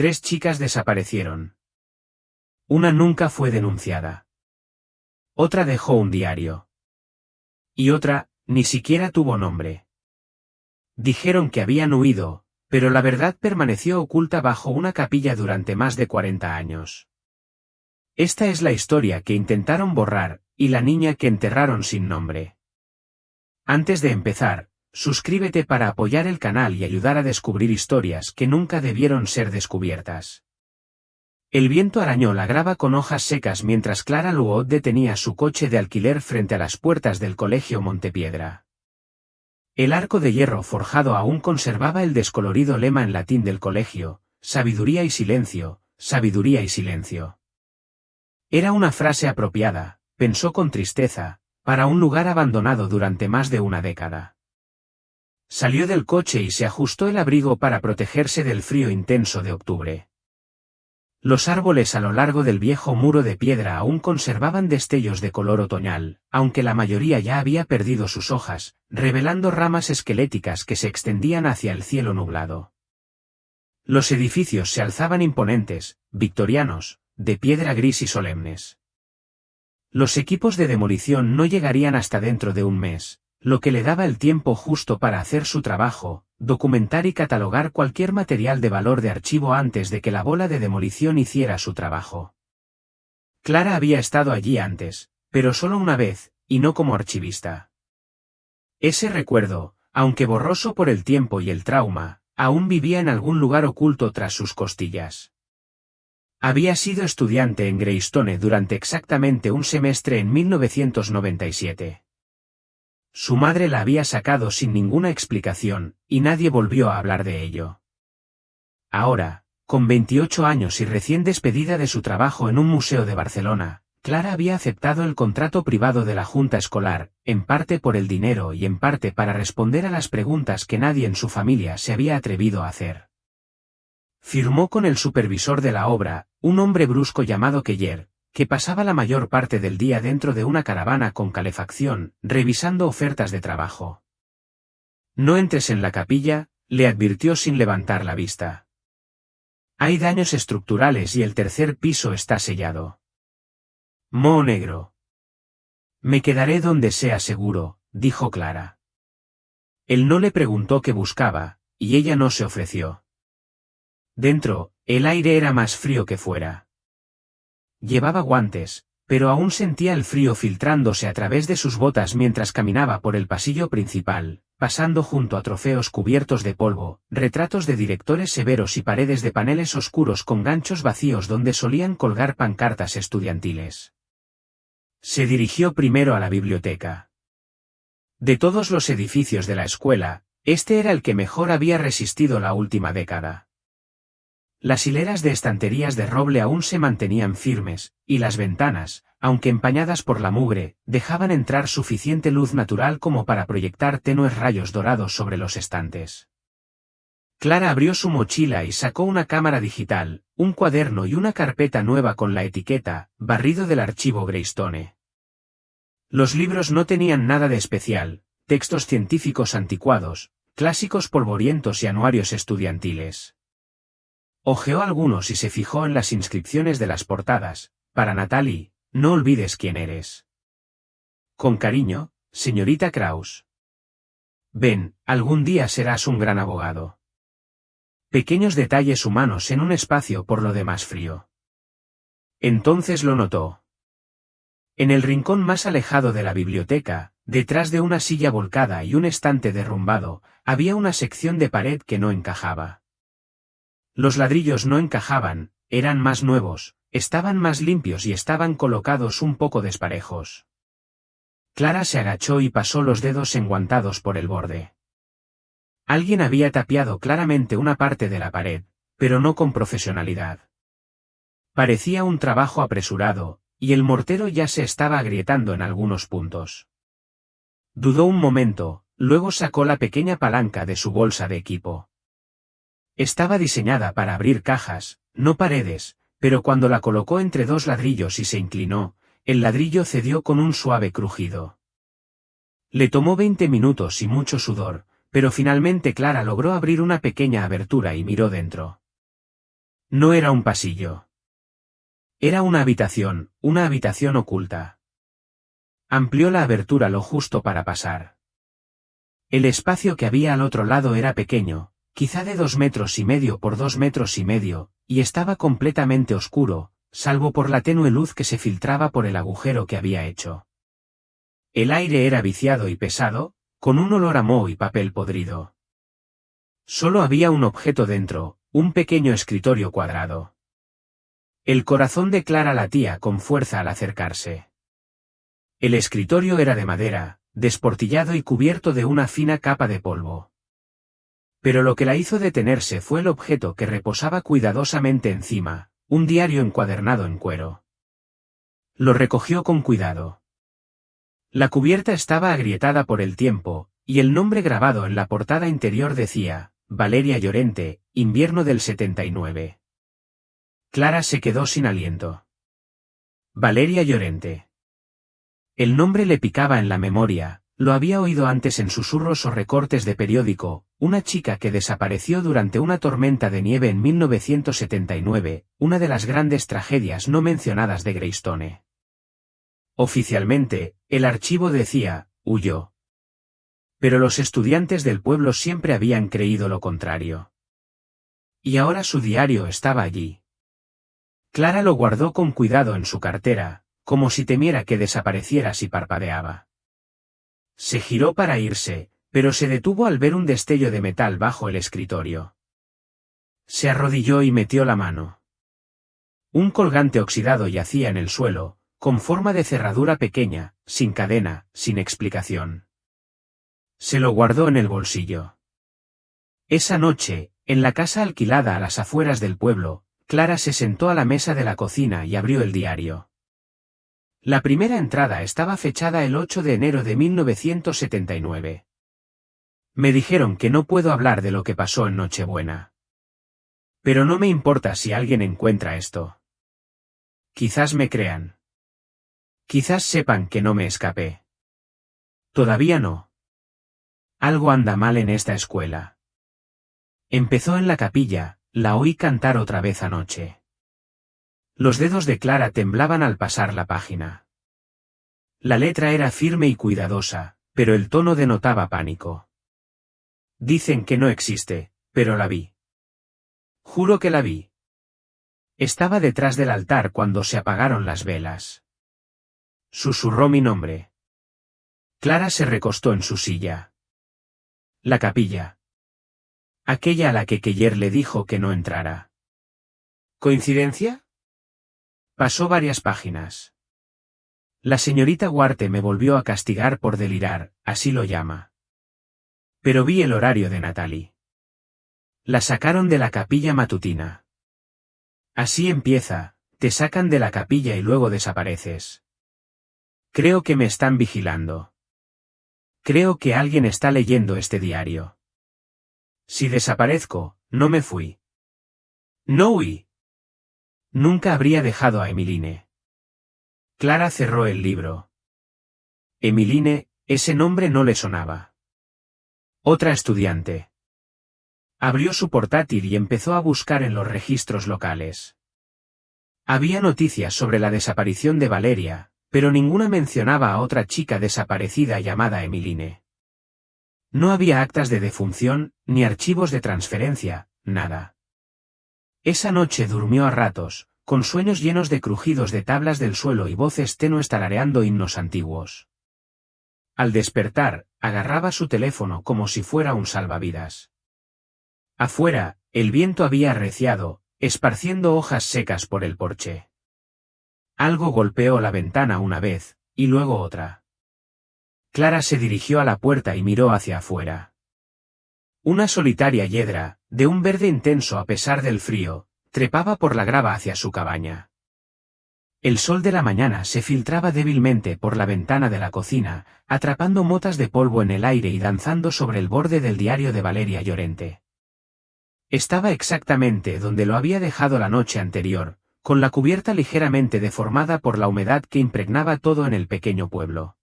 3 chicas desaparecieron. Una nunca fue denunciada. Otra dejó un diario. Y otra, ni siquiera tuvo nombre. Dijeron que habían huido, pero la verdad permaneció oculta bajo una capilla durante más de 40 años. Esta es la historia que intentaron borrar, y la niña que enterraron sin nombre. Antes de empezar, suscríbete para apoyar el canal y ayudar a descubrir historias que nunca debieron ser descubiertas. El viento arañó la grava con hojas secas mientras Clara Luot detenía su coche de alquiler frente a las puertas del colegio Montepiedra. El arco de hierro forjado aún conservaba el descolorido lema en latín del colegio: sabiduría y silencio, sabiduría y silencio. Era una frase apropiada, pensó con tristeza, para un lugar abandonado durante más de una década. Salió del coche y se ajustó el abrigo para protegerse del frío intenso de octubre. Los árboles a lo largo del viejo muro de piedra aún conservaban destellos de color otoñal, aunque la mayoría ya había perdido sus hojas, revelando ramas esqueléticas que se extendían hacia el cielo nublado. Los edificios se alzaban imponentes, victorianos, de piedra gris y solemnes. Los equipos de demolición no llegarían hasta dentro de un mes, lo que le daba el tiempo justo para hacer su trabajo, documentar y catalogar cualquier material de valor de archivo antes de que la bola de demolición hiciera su trabajo. Clara había estado allí antes, pero solo una vez, y no como archivista. Ese recuerdo, aunque borroso por el tiempo y el trauma, aún vivía en algún lugar oculto tras sus costillas. Había sido estudiante en Greystone durante exactamente un semestre en 1997. Su madre la había sacado sin ninguna explicación, y nadie volvió a hablar de ello. Ahora, con 28 años y recién despedida de su trabajo en un museo de Barcelona, Clara había aceptado el contrato privado de la junta escolar, en parte por el dinero y en parte para responder a las preguntas que nadie en su familia se había atrevido a hacer. Firmó con el supervisor de la obra, un hombre brusco llamado Keller, que pasaba la mayor parte del día dentro de una caravana con calefacción, revisando ofertas de trabajo. No entres en la capilla, le advirtió sin levantar la vista. Hay daños estructurales y el tercer piso está sellado. Moho negro. Me quedaré donde sea seguro, dijo Clara. Él no le preguntó qué buscaba, y ella no se ofreció. Dentro, el aire era más frío que fuera. Llevaba guantes, pero aún sentía el frío filtrándose a través de sus botas mientras caminaba por el pasillo principal, pasando junto a trofeos cubiertos de polvo, retratos de directores severos y paredes de paneles oscuros con ganchos vacíos donde solían colgar pancartas estudiantiles. Se dirigió primero a la biblioteca. De todos los edificios de la escuela, este era el que mejor había resistido la última década. Las hileras de estanterías de roble aún se mantenían firmes, y las ventanas, aunque empañadas por la mugre, dejaban entrar suficiente luz natural como para proyectar tenues rayos dorados sobre los estantes. Clara abrió su mochila y sacó una cámara digital, un cuaderno y una carpeta nueva con la etiqueta, barrido del archivo Greystone. Los libros no tenían nada de especial, textos científicos anticuados, clásicos polvorientos y anuarios estudiantiles. Hojeó algunos y se fijó en las inscripciones de las portadas: para Natalie, no olvides quién eres. Con cariño, señorita Kraus. Ven, algún día serás un gran abogado. Pequeños detalles humanos en un espacio por lo demás frío. Entonces lo notó. En el rincón más alejado de la biblioteca, detrás de una silla volcada y un estante derrumbado, había una sección de pared que no encajaba. Los ladrillos no encajaban, eran más nuevos, estaban más limpios y estaban colocados un poco desparejos. Clara se agachó y pasó los dedos enguantados por el borde. Alguien había tapiado claramente una parte de la pared, pero no con profesionalidad. Parecía un trabajo apresurado, y el mortero ya se estaba agrietando en algunos puntos. Dudó un momento, luego sacó la pequeña palanca de su bolsa de equipo. Estaba diseñada para abrir cajas, no paredes, pero cuando la colocó entre dos ladrillos y se inclinó, el ladrillo cedió con un suave crujido. Le tomó 20 minutos y mucho sudor, pero finalmente Clara logró abrir una pequeña abertura y miró dentro. No era un pasillo. Era una habitación oculta. Amplió la abertura lo justo para pasar. El espacio que había al otro lado era pequeño, quizá de 2,5 metros por 2,5 metros, y estaba completamente oscuro, salvo por la tenue luz que se filtraba por el agujero que había hecho. El aire era viciado y pesado, con un olor a moho y papel podrido. Solo había un objeto dentro, un pequeño escritorio cuadrado. El corazón de Clara latía con fuerza al acercarse. El escritorio era de madera, desportillado y cubierto de una fina capa de polvo. Pero lo que la hizo detenerse fue el objeto que reposaba cuidadosamente encima, un diario encuadernado en cuero. Lo recogió con cuidado. La cubierta estaba agrietada por el tiempo, y el nombre grabado en la portada interior decía, Valeria Llorente, invierno del 79. Clara se quedó sin aliento. Valeria Llorente. El nombre le picaba en la memoria, lo había oído antes en susurros o recortes de periódico, una chica que desapareció durante una tormenta de nieve en 1979, una de las grandes tragedias no mencionadas de Greystone. Oficialmente, el archivo decía, huyó. Pero los estudiantes del pueblo siempre habían creído lo contrario. Y ahora su diario estaba allí. Clara lo guardó con cuidado en su cartera, como si temiera que desapareciera si parpadeaba. Se giró para irse, pero se detuvo al ver un destello de metal bajo el escritorio. Se arrodilló y metió la mano. Un colgante oxidado yacía en el suelo, con forma de cerradura pequeña, sin cadena, sin explicación. Se lo guardó en el bolsillo. Esa noche, en la casa alquilada a las afueras del pueblo, Clara se sentó a la mesa de la cocina y abrió el diario. La primera entrada estaba fechada el 8 de enero de 1979. Me dijeron que no puedo hablar de lo que pasó en Nochebuena. Pero no me importa si alguien encuentra esto. Quizás me crean. Quizás sepan que no me escapé. Todavía no. Algo anda mal en esta escuela. Empezó en la capilla, la oí cantar otra vez anoche. Los dedos de Clara temblaban al pasar la página. La letra era firme y cuidadosa, pero el tono denotaba pánico. Dicen que no existe, pero la vi. Juro que la vi. Estaba detrás del altar cuando se apagaron las velas. Susurró mi nombre. Clara se recostó en su silla. La capilla. Aquella a la que Keller le dijo que no entrara. ¿Coincidencia? Pasó varias páginas. La señorita Huarte me volvió a castigar por delirar, así lo llama. Pero vi el horario de Natalie. La sacaron de la capilla matutina. Así empieza, te sacan de la capilla y luego desapareces. Creo que me están vigilando. Creo que alguien está leyendo este diario. Si desaparezco, no me fui. No huí. Nunca habría dejado a Emmeline. Clara cerró el libro. Emmeline, ese nombre no le sonaba. Otra estudiante. Abrió su portátil y empezó a buscar en los registros locales. Había noticias sobre la desaparición de Valeria, pero ninguna mencionaba a otra chica desaparecida llamada Emmeline. No había actas de defunción, ni archivos de transferencia, nada. Esa noche durmió a ratos, con sueños llenos de crujidos de tablas del suelo y voces tenues tarareando himnos antiguos. Al despertar, agarraba su teléfono como si fuera un salvavidas. Afuera, el viento había arreciado, esparciendo hojas secas por el porche. Algo golpeó la ventana una vez, y luego otra. Clara se dirigió a la puerta y miró hacia afuera. Una solitaria hiedra, de un verde intenso a pesar del frío, trepaba por la grava hacia su cabaña. El sol de la mañana se filtraba débilmente por la ventana de la cocina, atrapando motas de polvo en el aire y danzando sobre el borde del diario de Valeria Llorente. Estaba exactamente donde lo había dejado la noche anterior, con la cubierta ligeramente deformada por la humedad que impregnaba todo en el pequeño pueblo.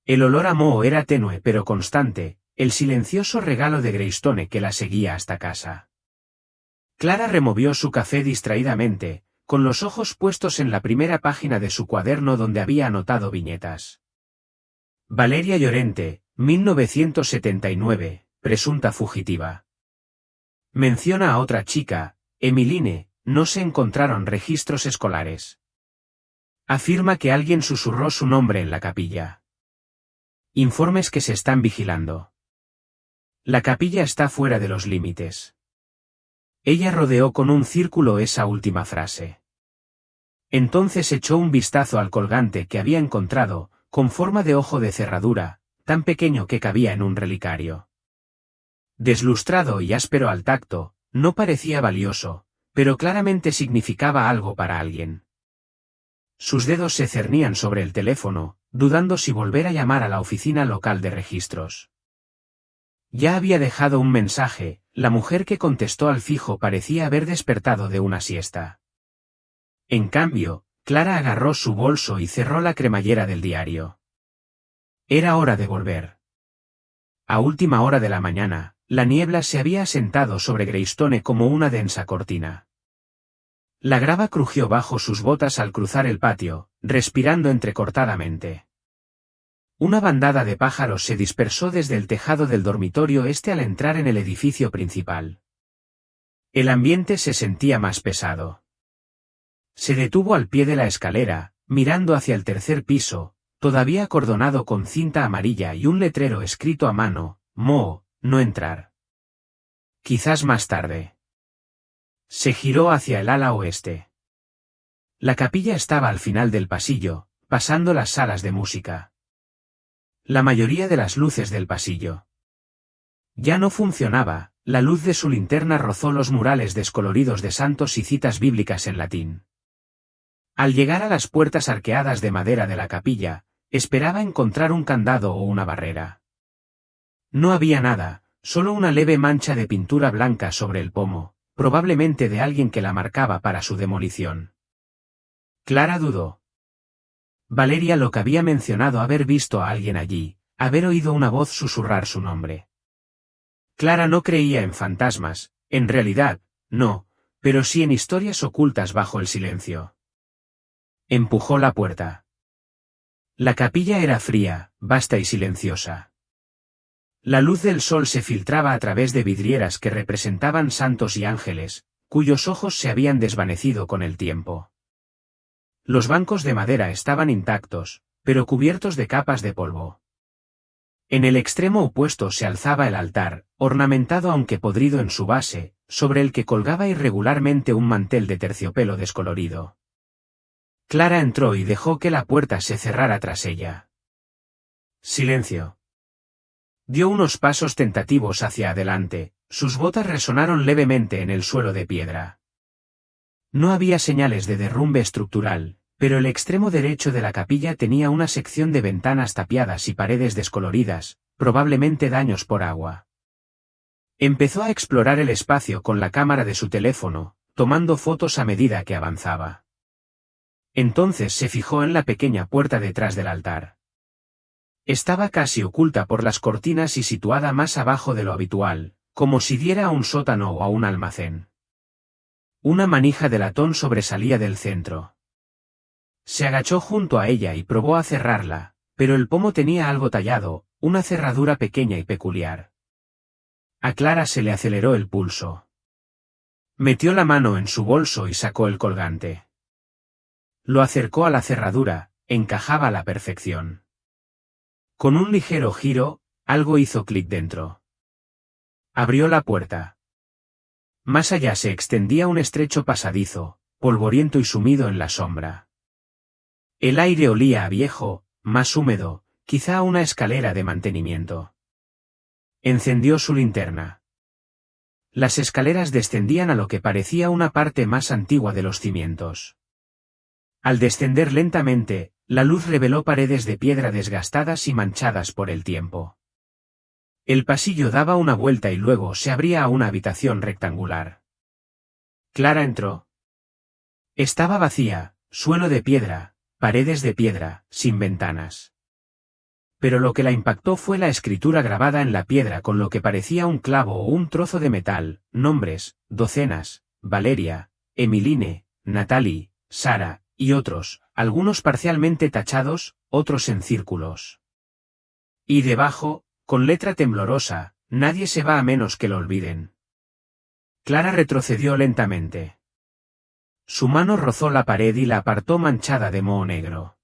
El olor a moho era tenue pero constante, el silencioso regalo de Greystone que la seguía hasta casa. Clara removió su café distraídamente, con los ojos puestos en la primera página de su cuaderno donde había anotado viñetas. Valeria Llorente, 1979, presunta fugitiva. Menciona a otra chica, Emiline, no se encontraron registros escolares. Afirma que alguien susurró su nombre en la capilla. Informes que se están vigilando. La capilla está fuera de los límites. Ella rodeó con un círculo esa última frase. Entonces echó un vistazo al colgante que había encontrado, con forma de ojo de cerradura, tan pequeño que cabía en un relicario. Deslustrado y áspero al tacto, no parecía valioso, pero claramente significaba algo para alguien. Sus dedos se cernían sobre el teléfono, dudando si volver a llamar a la oficina local de registros. Ya había dejado un mensaje, la mujer que contestó al fijo parecía haber despertado de una siesta. En cambio, Clara agarró su bolso y cerró la cremallera del diario. Era hora de volver. A última hora de la mañana, la niebla se había asentado sobre Greystone como una densa cortina. La grava crujió bajo sus botas al cruzar el patio, respirando entrecortadamente. Una bandada de pájaros se dispersó desde el tejado del dormitorio al entrar en el edificio principal. El ambiente se sentía más pesado. Se detuvo al pie de la escalera, mirando hacia el tercer piso, todavía acordonado con cinta amarilla y un letrero escrito a mano, Mo, no entrar. Quizás más tarde. Se giró hacia el ala oeste. La capilla estaba al final del pasillo, pasando las salas de música. La mayoría de las luces del pasillo ya no funcionaba, la luz de su linterna rozó los murales descoloridos de santos y citas bíblicas en latín. Al llegar a las puertas arqueadas de madera de la capilla, esperaba encontrar un candado o una barrera. No había nada, solo una leve mancha de pintura blanca sobre el pomo, probablemente de alguien que la marcaba para su demolición. Clara dudó. Valeria lo que había mencionado haber visto a alguien allí, haber oído una voz susurrar su nombre. Clara no creía en fantasmas, en realidad, no, pero sí en historias ocultas bajo el silencio. Empujó la puerta. La capilla era fría, vasta y silenciosa. La luz del sol se filtraba a través de vidrieras que representaban santos y ángeles, cuyos ojos se habían desvanecido con el tiempo. Los bancos de madera estaban intactos, pero cubiertos de capas de polvo. En el extremo opuesto se alzaba el altar, ornamentado aunque podrido en su base, sobre el que colgaba irregularmente un mantel de terciopelo descolorido. Clara entró y dejó que la puerta se cerrara tras ella. Silencio. Dio unos pasos tentativos hacia adelante, sus botas resonaron levemente en el suelo de piedra. No había señales de derrumbe estructural, pero el extremo derecho de la capilla tenía una sección de ventanas tapiadas y paredes descoloridas, probablemente daños por agua. Empezó a explorar el espacio con la cámara de su teléfono, tomando fotos a medida que avanzaba. Entonces se fijó en la pequeña puerta detrás del altar. Estaba casi oculta por las cortinas y situada más abajo de lo habitual, como si diera a un sótano o a un almacén. Una manija de latón sobresalía del centro. Se agachó junto a ella y probó a cerrarla, pero el pomo tenía algo tallado, una cerradura pequeña y peculiar. A Clara se le aceleró el pulso. Metió la mano en su bolso y sacó el colgante. Lo acercó a la cerradura, encajaba a la perfección. Con un ligero giro, algo hizo clic dentro. Abrió la puerta. Más allá se extendía un estrecho pasadizo, polvoriento y sumido en la sombra. El aire olía a viejo, más húmedo, quizá a una escalera de mantenimiento. Encendió su linterna. Las escaleras descendían a lo que parecía una parte más antigua de los cimientos. Al descender lentamente, la luz reveló paredes de piedra desgastadas y manchadas por el tiempo. El pasillo daba una vuelta y luego se abría a una habitación rectangular. Clara entró. Estaba vacía, suelo de piedra, paredes de piedra, sin ventanas. Pero lo que la impactó fue la escritura grabada en la piedra con lo que parecía un clavo o un trozo de metal, nombres, docenas, Valeria, Emiline, Natalie, Sara, y otros, algunos parcialmente tachados, otros en círculos. Y debajo, con letra temblorosa, nadie se va a menos que lo olviden. Clara retrocedió lentamente. Su mano rozó la pared y la apartó manchada de moho negro.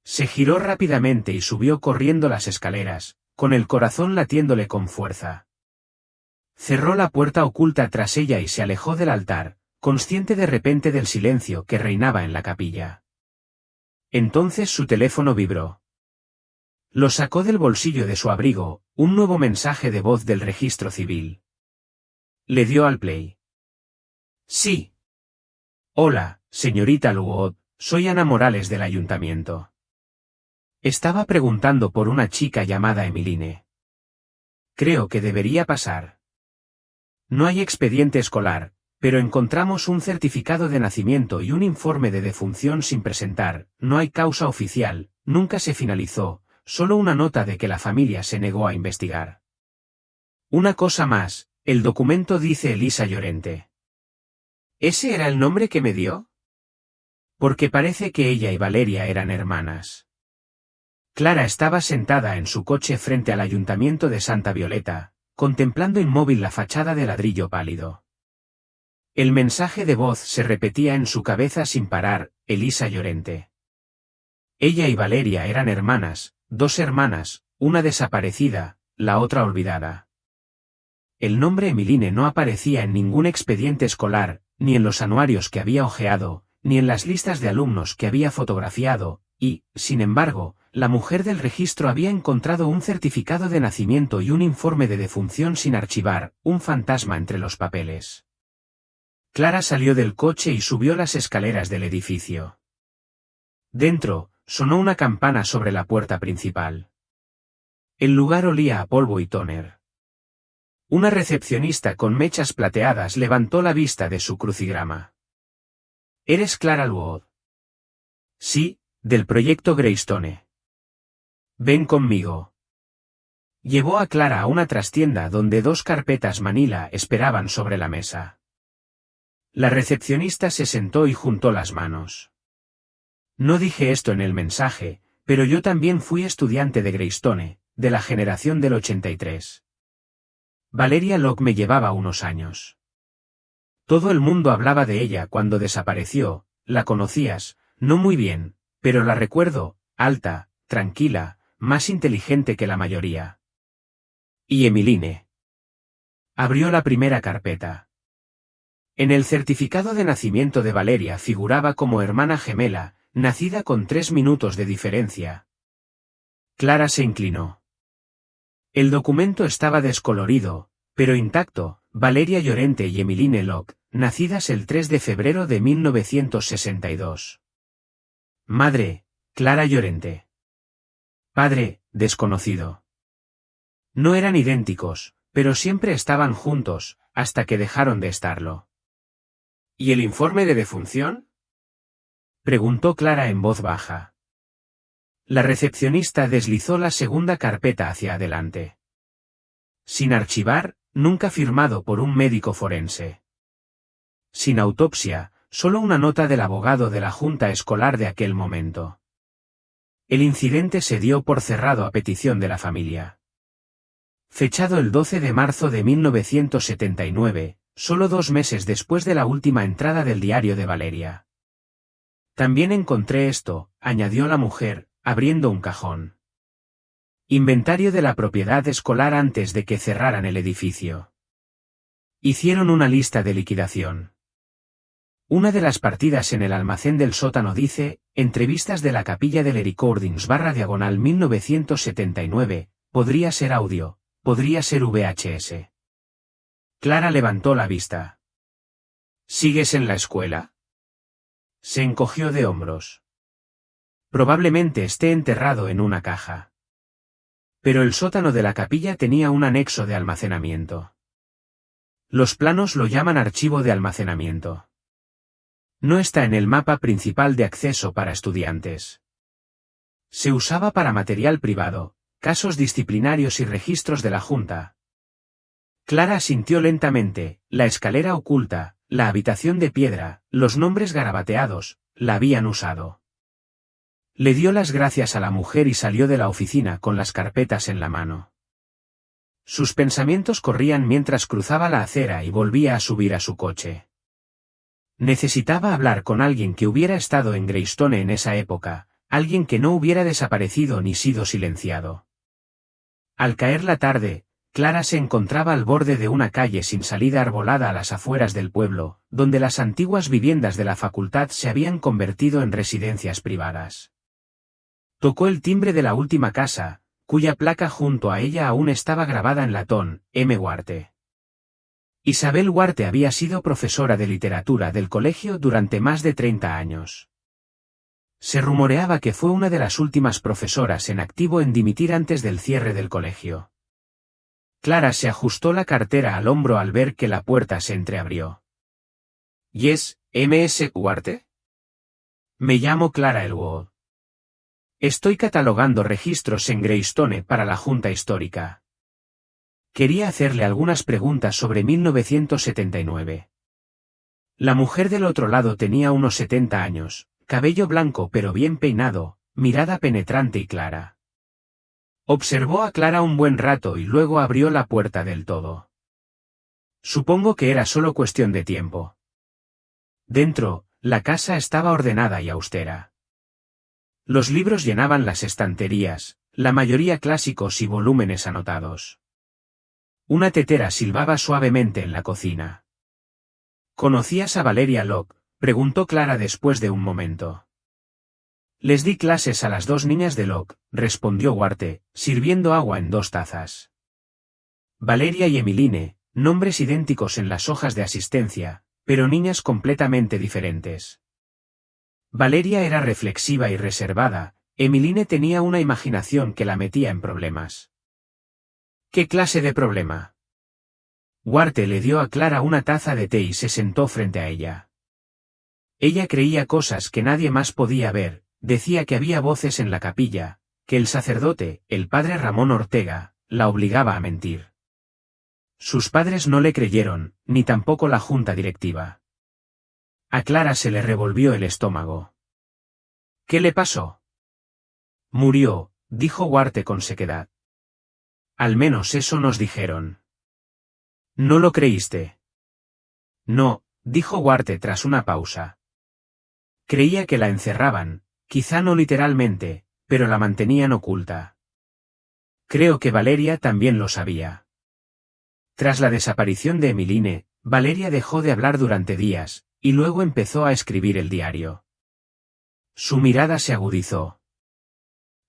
Se giró rápidamente y subió corriendo las escaleras, con el corazón latiéndole con fuerza. Cerró la puerta oculta tras ella y se alejó del altar, consciente de repente del silencio que reinaba en la capilla. Entonces su teléfono vibró. Lo sacó del bolsillo de su abrigo, un nuevo mensaje de voz del registro civil. Le dio al play. Sí. Hola, señorita Luod, soy Ana Morales del ayuntamiento. Estaba preguntando por una chica llamada Emiline. Creo que debería pasar. No hay expediente escolar, pero encontramos un certificado de nacimiento y un informe de defunción sin presentar, no hay causa oficial, nunca se finalizó, solo una nota de que la familia se negó a investigar. Una cosa más, el documento dice Elisa Llorente. ¿Ese era el nombre que me dio? Porque parece que ella y Valeria eran hermanas. Clara estaba sentada en su coche frente al ayuntamiento de Santa Violeta, contemplando inmóvil la fachada de ladrillo pálido. El mensaje de voz se repetía en su cabeza sin parar, Elisa Llorente. Ella y Valeria eran hermanas, dos hermanas, una desaparecida, la otra olvidada. El nombre Emiline no aparecía en ningún expediente escolar, ni en los anuarios que había hojeado, ni en las listas de alumnos que había fotografiado, y, sin embargo, la mujer del registro había encontrado un certificado de nacimiento y un informe de defunción sin archivar, un fantasma entre los papeles. Clara salió del coche y subió las escaleras del edificio. Dentro, sonó una campana sobre la puerta principal. El lugar olía a polvo y tóner. Una recepcionista con mechas plateadas levantó la vista de su crucigrama. ¿Eres Clara Luod? Sí, del proyecto Greystone. Ven conmigo. Llevó a Clara a una trastienda donde dos carpetas manila esperaban sobre la mesa. La recepcionista se sentó y juntó las manos. No dije esto en el mensaje, pero yo también fui estudiante de Greystone, de la generación del 83. Valeria Locke me llevaba unos años. Todo el mundo hablaba de ella cuando desapareció, la conocías, no muy bien, pero la recuerdo, alta, tranquila, más inteligente que la mayoría. ¿Y Emiline? Abrió la primera carpeta. En el certificado de nacimiento de Valeria figuraba como hermana gemela, nacida con 3 minutos de diferencia. Clara se inclinó. El documento estaba descolorido, pero intacto, Valeria Llorente y Emiline Locke, nacidas el 3 de febrero de 1962. Madre, Clara Llorente. Padre, desconocido. No eran idénticos, pero siempre estaban juntos, hasta que dejaron de estarlo. ¿Y el informe de defunción? Preguntó Clara en voz baja. La recepcionista deslizó la segunda carpeta hacia adelante. Sin archivar, nunca firmado por un médico forense. Sin autopsia, solo una nota del abogado de la junta escolar de aquel momento. El incidente se dio por cerrado a petición de la familia. Fechado el 12 de marzo de 1979, solo 2 meses después de la última entrada del diario de Valeria. También encontré esto, añadió la mujer, abriendo un cajón. Inventario de la propiedad escolar antes de que cerraran el edificio. Hicieron una lista de liquidación. Una de las partidas en el almacén del sótano dice, entrevistas de la capilla del Recordings /diagonal 1979, podría ser audio, podría ser VHS. Clara levantó la vista. ¿Sigues en la escuela? Se encogió de hombros. Probablemente esté enterrado en una caja. Pero el sótano de la capilla tenía un anexo de almacenamiento. Los planos lo llaman archivo de almacenamiento. No está en el mapa principal de acceso para estudiantes. Se usaba para material privado, casos disciplinarios y registros de la Junta. Clara asintió lentamente, la escalera oculta, la habitación de piedra, los nombres garabateados, la habían usado. Le dio las gracias a la mujer y salió de la oficina con las carpetas en la mano. Sus pensamientos corrían mientras cruzaba la acera y volvía a subir a su coche. Necesitaba hablar con alguien que hubiera estado en Greystone en esa época, alguien que no hubiera desaparecido ni sido silenciado. Al caer la tarde, Clara se encontraba al borde de una calle sin salida arbolada a las afueras del pueblo, donde las antiguas viviendas de la facultad se habían convertido en residencias privadas. Tocó el timbre de la última casa, cuya placa junto a ella aún estaba grabada en latón, M. Huarte. Isabel Huarte había sido profesora de literatura del colegio durante más de 30 años. Se rumoreaba que fue una de las últimas profesoras en activo en dimitir antes del cierre del colegio. Clara se ajustó la cartera al hombro al ver que la puerta se entreabrió. «¿Yes, M.S. Huarte?» «Me llamo Clara Elwood. Estoy catalogando registros en Greystone para la Junta Histórica. Quería hacerle algunas preguntas sobre 1979. La mujer del otro lado tenía unos 70 años, cabello blanco pero bien peinado, mirada penetrante y clara. Observó a Clara un buen rato y luego abrió la puerta del todo. Supongo que era solo cuestión de tiempo. Dentro, la casa estaba ordenada y austera. Los libros llenaban las estanterías, la mayoría clásicos y volúmenes anotados. Una tetera silbaba suavemente en la cocina. ¿Conocías a Valeria Locke?, preguntó Clara después de un momento. Les di clases a las dos niñas de Locke, respondió Huarte, sirviendo agua en 2 tazas. Valeria y Emmeline, nombres idénticos en las hojas de asistencia, pero niñas completamente diferentes. Valeria era reflexiva y reservada, Emmeline tenía una imaginación que la metía en problemas. ¿Qué clase de problema? Huarte le dio a Clara una taza de té y se sentó frente a ella. Ella creía cosas que nadie más podía ver, decía que había voces en la capilla, que el sacerdote, el padre Ramón Ortega, la obligaba a mentir. Sus padres no le creyeron, ni tampoco la junta directiva. A Clara se le revolvió el estómago. ¿Qué le pasó? Murió, dijo Huarte con sequedad. Al menos eso nos dijeron. ¿No lo creíste? No, dijo Huarte tras una pausa. Creía que la encerraban, quizá no literalmente, pero la mantenían oculta. Creo que Valeria también lo sabía. Tras la desaparición de Emmeline, Valeria dejó de hablar durante días, y luego empezó a escribir el diario. Su mirada se agudizó.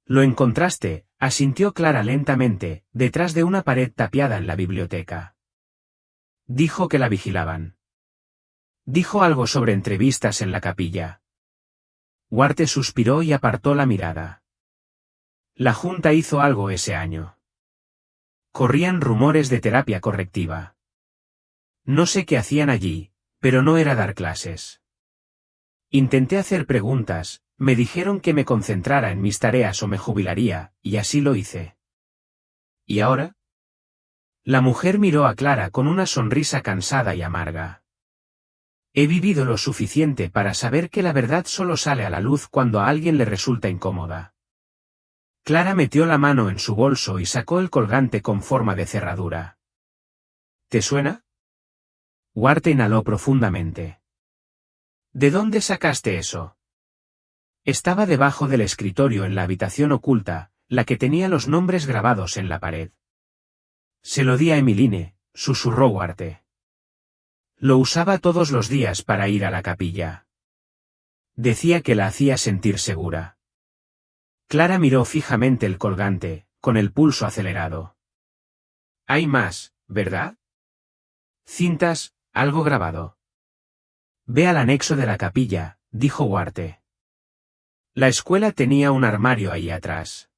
«Lo encontraste», asintió Clara lentamente, detrás de una pared tapiada en la biblioteca. Dijo que la vigilaban. Dijo algo sobre entrevistas en la capilla. Huarte suspiró y apartó la mirada. La Junta hizo algo ese año. Corrían rumores de terapia correctiva. No sé qué hacían allí, pero no era dar clases. Intenté hacer preguntas, me dijeron que me concentrara en mis tareas o me jubilaría, y así lo hice. ¿Y ahora? La mujer miró a Clara con una sonrisa cansada y amarga. He vivido lo suficiente para saber que la verdad solo sale a la luz cuando a alguien le resulta incómoda. Clara metió la mano en su bolso y sacó el colgante con forma de cerradura. ¿Te suena? Huarte inhaló profundamente. ¿De dónde sacaste eso? Estaba debajo del escritorio en la habitación oculta, la que tenía los nombres grabados en la pared. Se lo di a Emmeline, susurró Huarte. Lo usaba todos los días para ir a la capilla. Decía que la hacía sentir segura. Clara miró fijamente el colgante, con el pulso acelerado. Hay más, ¿verdad? Cintas, algo grabado. Ve al anexo de la capilla, dijo Huarte. La escuela tenía un armario ahí atrás.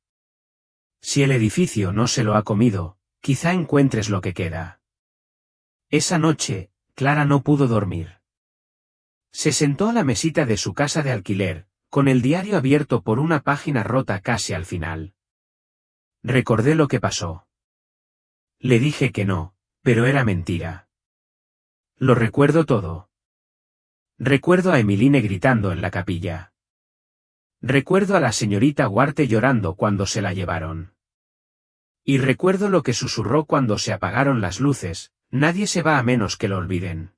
Si el edificio no se lo ha comido, quizá encuentres lo que queda. Esa noche, Clara no pudo dormir. Se sentó a la mesita de su casa de alquiler, con el diario abierto por una página rota casi al final. Recordé lo que pasó. Le dije que no, pero era mentira. Lo recuerdo todo. Recuerdo a Emiline gritando en la capilla. Recuerdo a la señorita Huarte llorando cuando se la llevaron. Y recuerdo lo que susurró cuando se apagaron las luces: nadie se va a menos que lo olviden.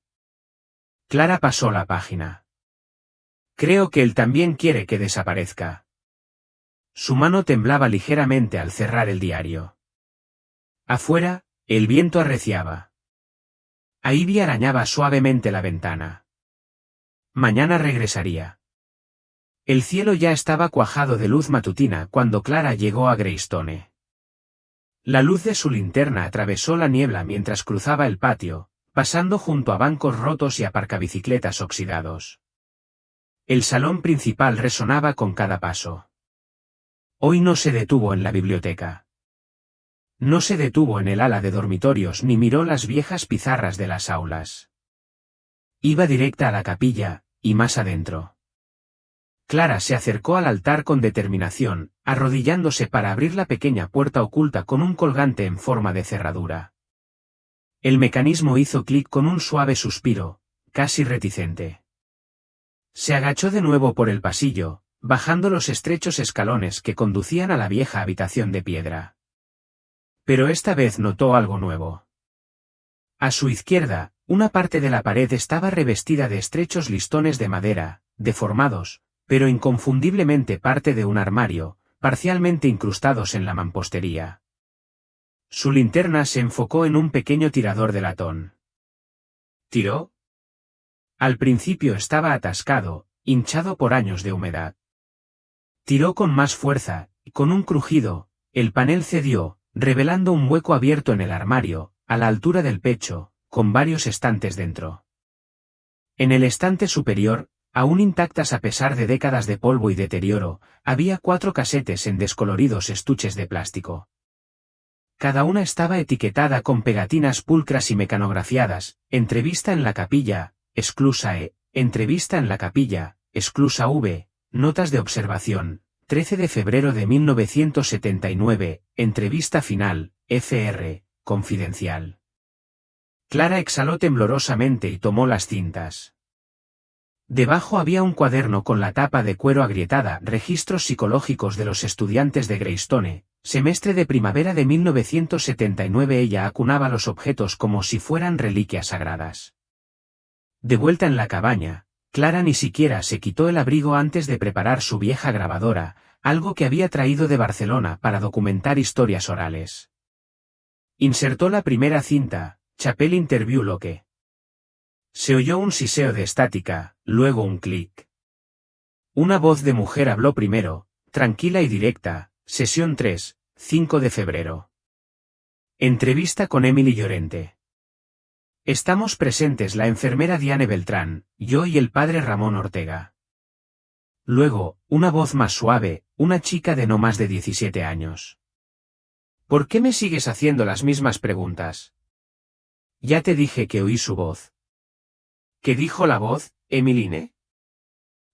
Clara pasó la página. Creo que él también quiere que desaparezca. Su mano temblaba ligeramente al cerrar el diario. Afuera, el viento arreciaba. Ivy arañaba suavemente la ventana. Mañana regresaría. El cielo ya estaba cuajado de luz matutina cuando Clara llegó a Greystone. La luz de su linterna atravesó la niebla mientras cruzaba el patio, pasando junto a bancos rotos y aparcabicicletas oxidados. El salón principal resonaba con cada paso. Hoy no se detuvo en la biblioteca. No se detuvo en el ala de dormitorios ni miró las viejas pizarras de las aulas. Iba directa a la capilla, y más adentro. Clara se acercó al altar con determinación, arrodillándose para abrir la pequeña puerta oculta con un colgante en forma de cerradura. El mecanismo hizo clic con un suave suspiro, casi reticente. Se agachó de nuevo por el pasillo, bajando los estrechos escalones que conducían a la vieja habitación de piedra. Pero esta vez notó algo nuevo. A su izquierda, una parte de la pared estaba revestida de estrechos listones de madera, deformados, pero inconfundiblemente parte de un armario, parcialmente incrustados en la mampostería. Su linterna se enfocó en un pequeño tirador de latón. ¿Tiró? Al principio estaba atascado, hinchado por años de humedad. Tiró con más fuerza, y con un crujido, el panel cedió, revelando un hueco abierto en el armario, a la altura del pecho, con varios estantes dentro. En el estante superior, aún intactas a pesar de décadas de polvo y deterioro, había 4 casetes en descoloridos estuches de plástico. Cada una estaba etiquetada con pegatinas pulcras y mecanografiadas: entrevista en la capilla, exclusa E, entrevista en la capilla, exclusa V, notas de observación, 13 de febrero de 1979, entrevista final, FR, confidencial. Clara exhaló temblorosamente y tomó las cintas. Debajo había un cuaderno con la tapa de cuero agrietada: registros psicológicos de los estudiantes de Greystone, semestre de primavera de 1979. Ella acunaba los objetos como si fueran reliquias sagradas. De vuelta en la cabaña, Clara ni siquiera se quitó el abrigo antes de preparar su vieja grabadora, algo que había traído de Barcelona para documentar historias orales. Insertó la primera cinta, Chapel Interview Loque. Se oyó un siseo de estática, luego un clic. Una voz de mujer habló primero, tranquila y directa: sesión 3, 5 de febrero. Entrevista con Emily Llorente. Estamos presentes la enfermera Diane Beltrán, yo y el padre Ramón Ortega. Luego, una voz más suave, una chica de no más de 17 años. ¿Por qué me sigues haciendo las mismas preguntas? Ya te dije que oí su voz. ¿Qué dijo la voz, Emiline?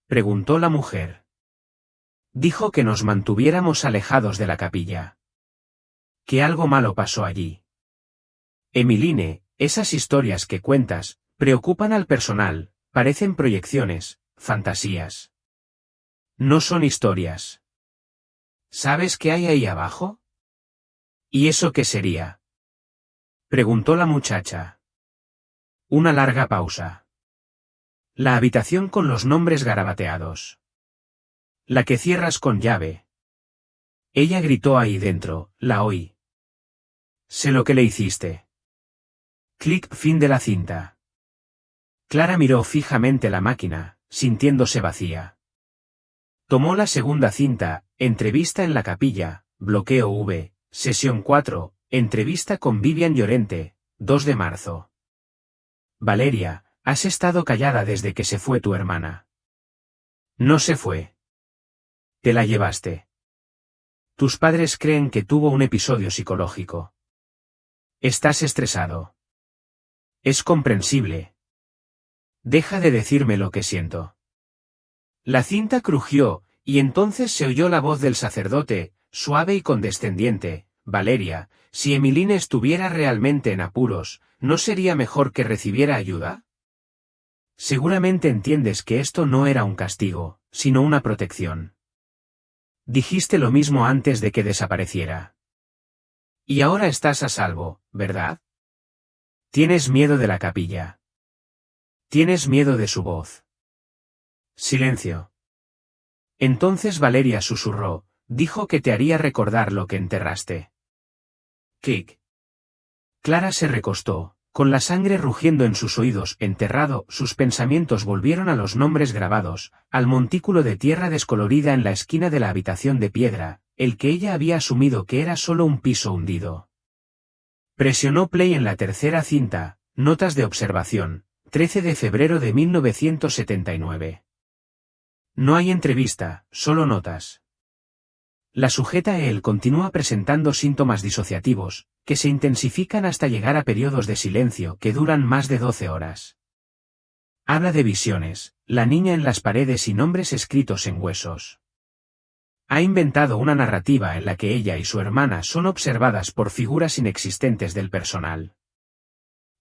Preguntó la mujer. Dijo que nos mantuviéramos alejados de la capilla. Que algo malo pasó allí. Emiline, esas historias que cuentas preocupan al personal, parecen proyecciones, fantasías. No son historias. ¿Sabes qué hay ahí abajo? ¿Y eso qué sería? Preguntó la muchacha. Una larga pausa. La habitación con los nombres garabateados. La que cierras con llave. Ella gritó ahí dentro, la oí. Sé lo que le hiciste. Clic, fin de la cinta. Clara miró fijamente la máquina, sintiéndose vacía. Tomó la segunda cinta, entrevista en la capilla, bloqueo V, sesión 4, entrevista con Vivian Llorente, 2 de marzo. Valeria, has estado callada desde que se fue tu hermana. No se fue. Te la llevaste. Tus padres creen que tuvo un episodio psicológico. Estás estresado. Es comprensible. Deja de decirme lo que siento. La cinta crujió, y entonces se oyó la voz del sacerdote, suave y condescendiente: Valeria, si Emiline estuviera realmente en apuros, ¿no sería mejor que recibiera ayuda? Seguramente entiendes que esto no era un castigo, sino una protección. Dijiste lo mismo antes de que desapareciera. Y ahora estás a salvo, ¿verdad? Tienes miedo de la capilla. Tienes miedo de su voz. Silencio. Entonces Valeria susurró, dijo que te haría recordar lo que enterraste. Clic. Clara se recostó, con la sangre rugiendo en sus oídos. Enterrado, sus pensamientos volvieron a los nombres grabados, al montículo de tierra descolorida en la esquina de la habitación de piedra, el que ella había asumido que era solo un piso hundido. Presionó play en la tercera cinta, notas de observación, 13 de febrero de 1979. No hay entrevista, solo notas. La sujeta él continúa presentando síntomas disociativos, que se intensifican hasta llegar a periodos de silencio que duran más de 12 horas. Habla de visiones, la niña en las paredes y nombres escritos en huesos. Ha inventado una narrativa en la que ella y su hermana son observadas por figuras inexistentes del personal.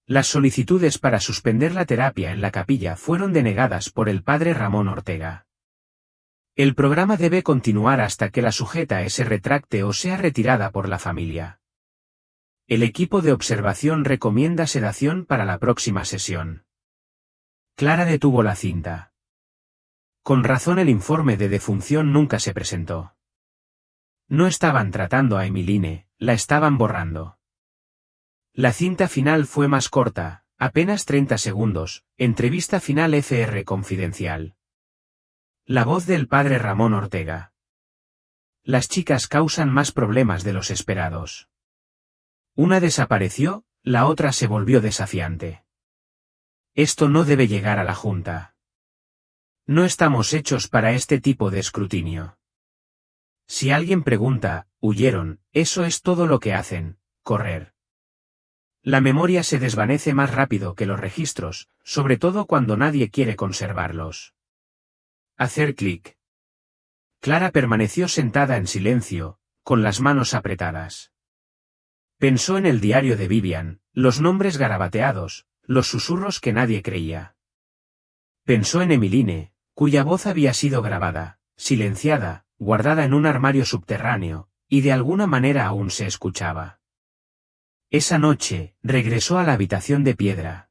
Las solicitudes para suspender la terapia en la capilla fueron denegadas por el padre Ramón Ortega. El programa debe continuar hasta que la sujeta se retracte o sea retirada por la familia. El equipo de observación recomienda sedación para la próxima sesión. Clara detuvo la cinta. Con razón el informe de defunción nunca se presentó. No estaban tratando a Emeline, la estaban borrando. La cinta final fue más corta, apenas 30 segundos, entrevista final FR confidencial. La voz del padre Ramón Ortega. Las chicas causan más problemas de los esperados. Una desapareció, la otra se volvió desafiante. Esto no debe llegar a la Junta. No estamos hechos para este tipo de escrutinio. Si alguien pregunta, huyeron, eso es todo lo que hacen, correr. La memoria se desvanece más rápido que los registros, sobre todo cuando nadie quiere conservarlos. Hacer clic. Clara permaneció sentada en silencio, con las manos apretadas. Pensó en el diario de Vivian, los nombres garabateados, los susurros que nadie creía. Pensó en Emeline, cuya voz había sido grabada, silenciada, guardada en un armario subterráneo, y de alguna manera aún se escuchaba. Esa noche, regresó a la habitación de piedra.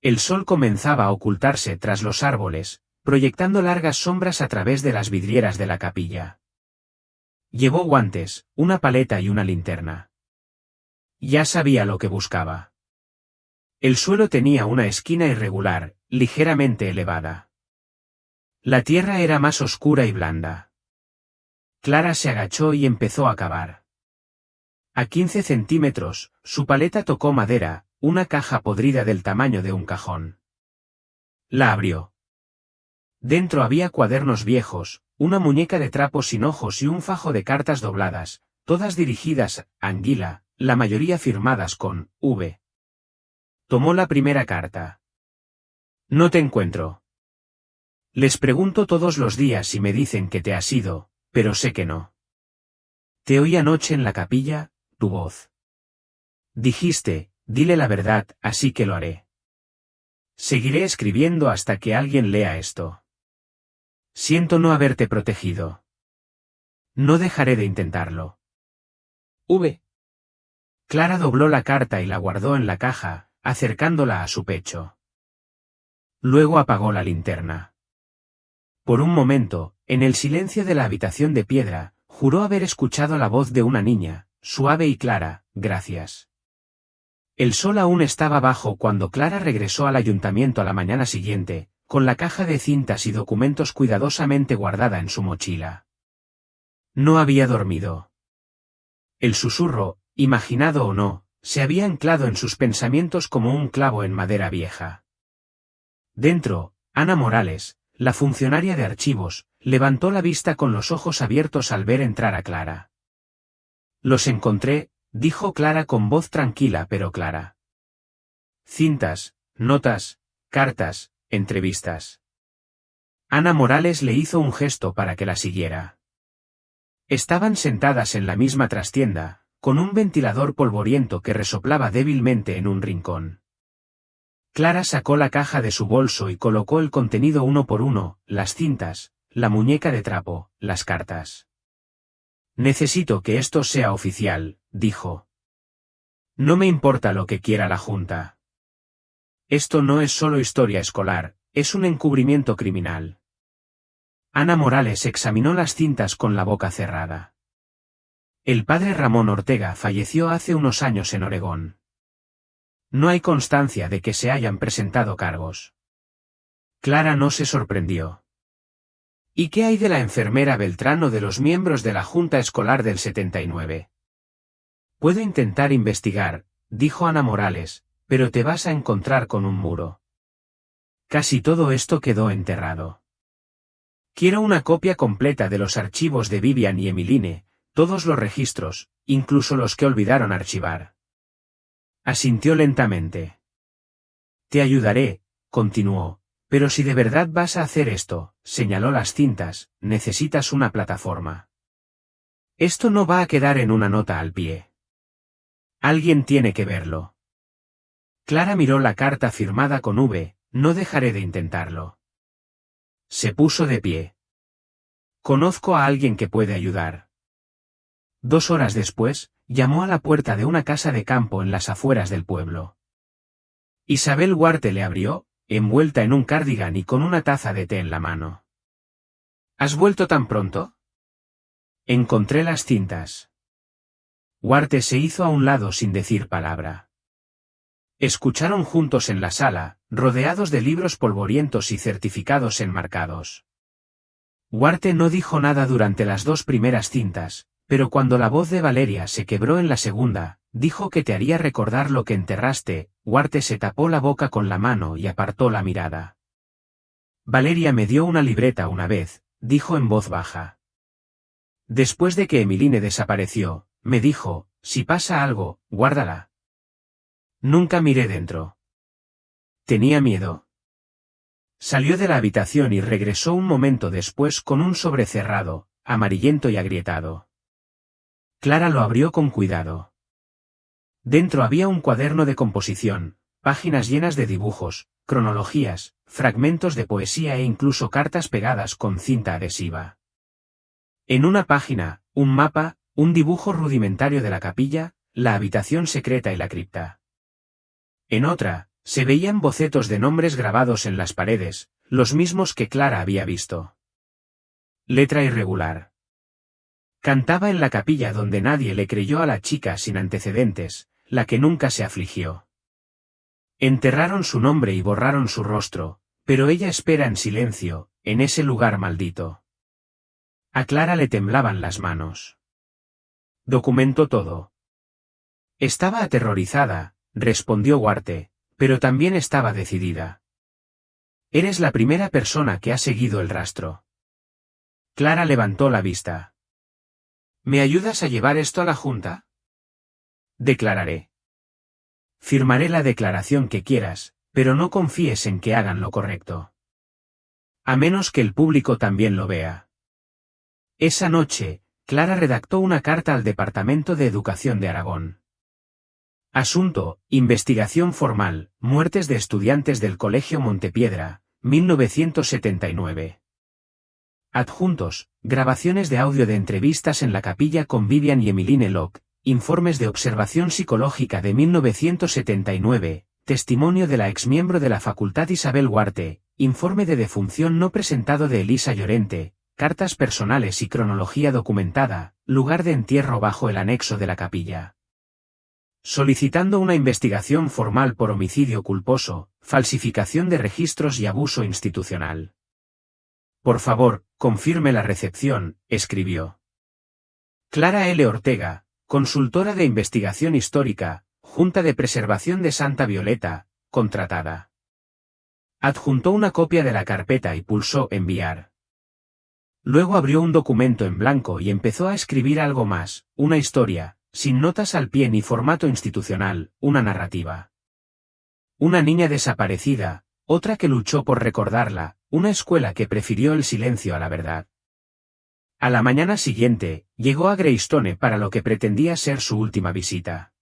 El sol comenzaba a ocultarse tras los árboles, proyectando largas sombras a través de las vidrieras de la capilla. Llevó guantes, una paleta y una linterna. Ya sabía lo que buscaba. El suelo tenía una esquina irregular, ligeramente elevada. La tierra era más oscura y blanda. Clara se agachó y empezó a cavar. A 15 centímetros, su paleta tocó madera, una caja podrida del tamaño de un cajón. La abrió. Dentro había cuadernos viejos, una muñeca de trapo sin ojos y un fajo de cartas dobladas, todas dirigidas a Anguila, la mayoría firmadas con V. Tomó la primera carta. No te encuentro. Les pregunto todos los días y me dicen que te has ido, pero sé que no. Te oí anoche en la capilla, tu voz. Dijiste, dile la verdad, así que lo haré. Seguiré escribiendo hasta que alguien lea esto. Siento no haberte protegido. No dejaré de intentarlo. V. Clara dobló la carta y la guardó en la caja, acercándola a su pecho. Luego apagó la linterna. Por un momento, en el silencio de la habitación de piedra, juró haber escuchado la voz de una niña, suave y clara, gracias. El sol aún estaba bajo cuando Clara regresó al ayuntamiento a la mañana siguiente, con la caja de cintas y documentos cuidadosamente guardada en su mochila. No había dormido. El susurro, imaginado o no, se había anclado en sus pensamientos como un clavo en madera vieja. Dentro, Ana Morales, la funcionaria de archivos, levantó la vista con los ojos abiertos al ver entrar a Clara. Los encontré, dijo Clara con voz tranquila pero clara. Cintas, notas, cartas, entrevistas. Ana Morales le hizo un gesto para que la siguiera. Estaban sentadas en la misma trastienda, con un ventilador polvoriento que resoplaba débilmente en un rincón. Clara sacó la caja de su bolso y colocó el contenido uno por uno, las cintas, la muñeca de trapo, las cartas. Necesito que esto sea oficial, dijo. No me importa lo que quiera la Junta. Esto no es solo historia escolar, es un encubrimiento criminal. Ana Morales examinó las cintas con la boca cerrada. El padre Ramón Ortega falleció hace unos años en Oregón. No hay constancia de que se hayan presentado cargos. Clara no se sorprendió. ¿Y qué hay de la enfermera Beltrán o de los miembros de la Junta Escolar del 79? Puedo intentar investigar, dijo Ana Morales, pero te vas a encontrar con un muro. Casi todo esto quedó enterrado. Quiero una copia completa de los archivos de Vivian y Emiline, todos los registros, incluso los que olvidaron archivar. Asintió lentamente. Te ayudaré, continuó, pero si de verdad vas a hacer esto, señaló las cintas, necesitas una plataforma. Esto no va a quedar en una nota al pie. Alguien tiene que verlo. Clara miró la carta firmada con V, no dejaré de intentarlo. Se puso de pie. Conozco a alguien que puede ayudar. 2 horas después, llamó a la puerta de una casa de campo en las afueras del pueblo. Isabel Huarte le abrió, envuelta en un cardigan y con una taza de té en la mano. ¿Has vuelto tan pronto? Encontré las cintas. Huarte se hizo a un lado sin decir palabra. Escucharon juntos en la sala, rodeados de libros polvorientos y certificados enmarcados. Huarte no dijo nada durante las 2 primeras cintas, pero cuando la voz de Valeria se quebró en la segunda, dijo que te haría recordar lo que enterraste. Huarte se tapó la boca con la mano y apartó la mirada. Valeria me dio una libreta una vez, dijo en voz baja. Después de que Emiline desapareció, me dijo, si pasa algo, guárdala. Nunca miré dentro. Tenía miedo. Salió de la habitación y regresó un momento después con un sobre cerrado, amarillento y agrietado. Clara lo abrió con cuidado. Dentro había un cuaderno de composición, páginas llenas de dibujos, cronologías, fragmentos de poesía e incluso cartas pegadas con cinta adhesiva. En una página, un mapa, un dibujo rudimentario de la capilla, la habitación secreta y la cripta. En otra, se veían bocetos de nombres grabados en las paredes, los mismos que Clara había visto. Letra irregular. Cantaba en la capilla donde nadie le creyó a la chica sin antecedentes, la que nunca se afligió. Enterraron su nombre y borraron su rostro, pero ella espera en silencio, en ese lugar maldito. A Clara le temblaban las manos. Documentó todo. Estaba aterrorizada, respondió Huarte, pero también estaba decidida. Eres la primera persona que ha seguido el rastro. Clara levantó la vista. ¿Me ayudas a llevar esto a la Junta? Declararé. Firmaré la declaración que quieras, pero no confíes en que hagan lo correcto. A menos que el público también lo vea. Esa noche, Clara redactó una carta al Departamento de Educación de Aragón. Asunto, investigación formal, muertes de estudiantes del Colegio Montepiedra, 1979. Adjuntos, grabaciones de audio de entrevistas en la capilla con Vivian y Emiline Locke, informes de observación psicológica de 1979, testimonio de la exmiembro de la facultad Isabel Huarte, informe de defunción no presentado de Elisa Llorente, cartas personales y cronología documentada, lugar de entierro bajo el anexo de la capilla. Solicitando una investigación formal por homicidio culposo, falsificación de registros y abuso institucional. Por favor, confirme la recepción, escribió. Clara L. Ortega, consultora de investigación histórica, Junta de Preservación de Santa Violeta, contratada. Adjuntó una copia de la carpeta y pulsó enviar. Luego abrió un documento en blanco y empezó a escribir algo más, una historia, sin notas al pie ni formato institucional, una narrativa. Una niña desaparecida, otra que luchó por recordarla, una escuela que prefirió el silencio a la verdad. A la mañana siguiente, llegó a Greystone para lo que pretendía ser su última visita.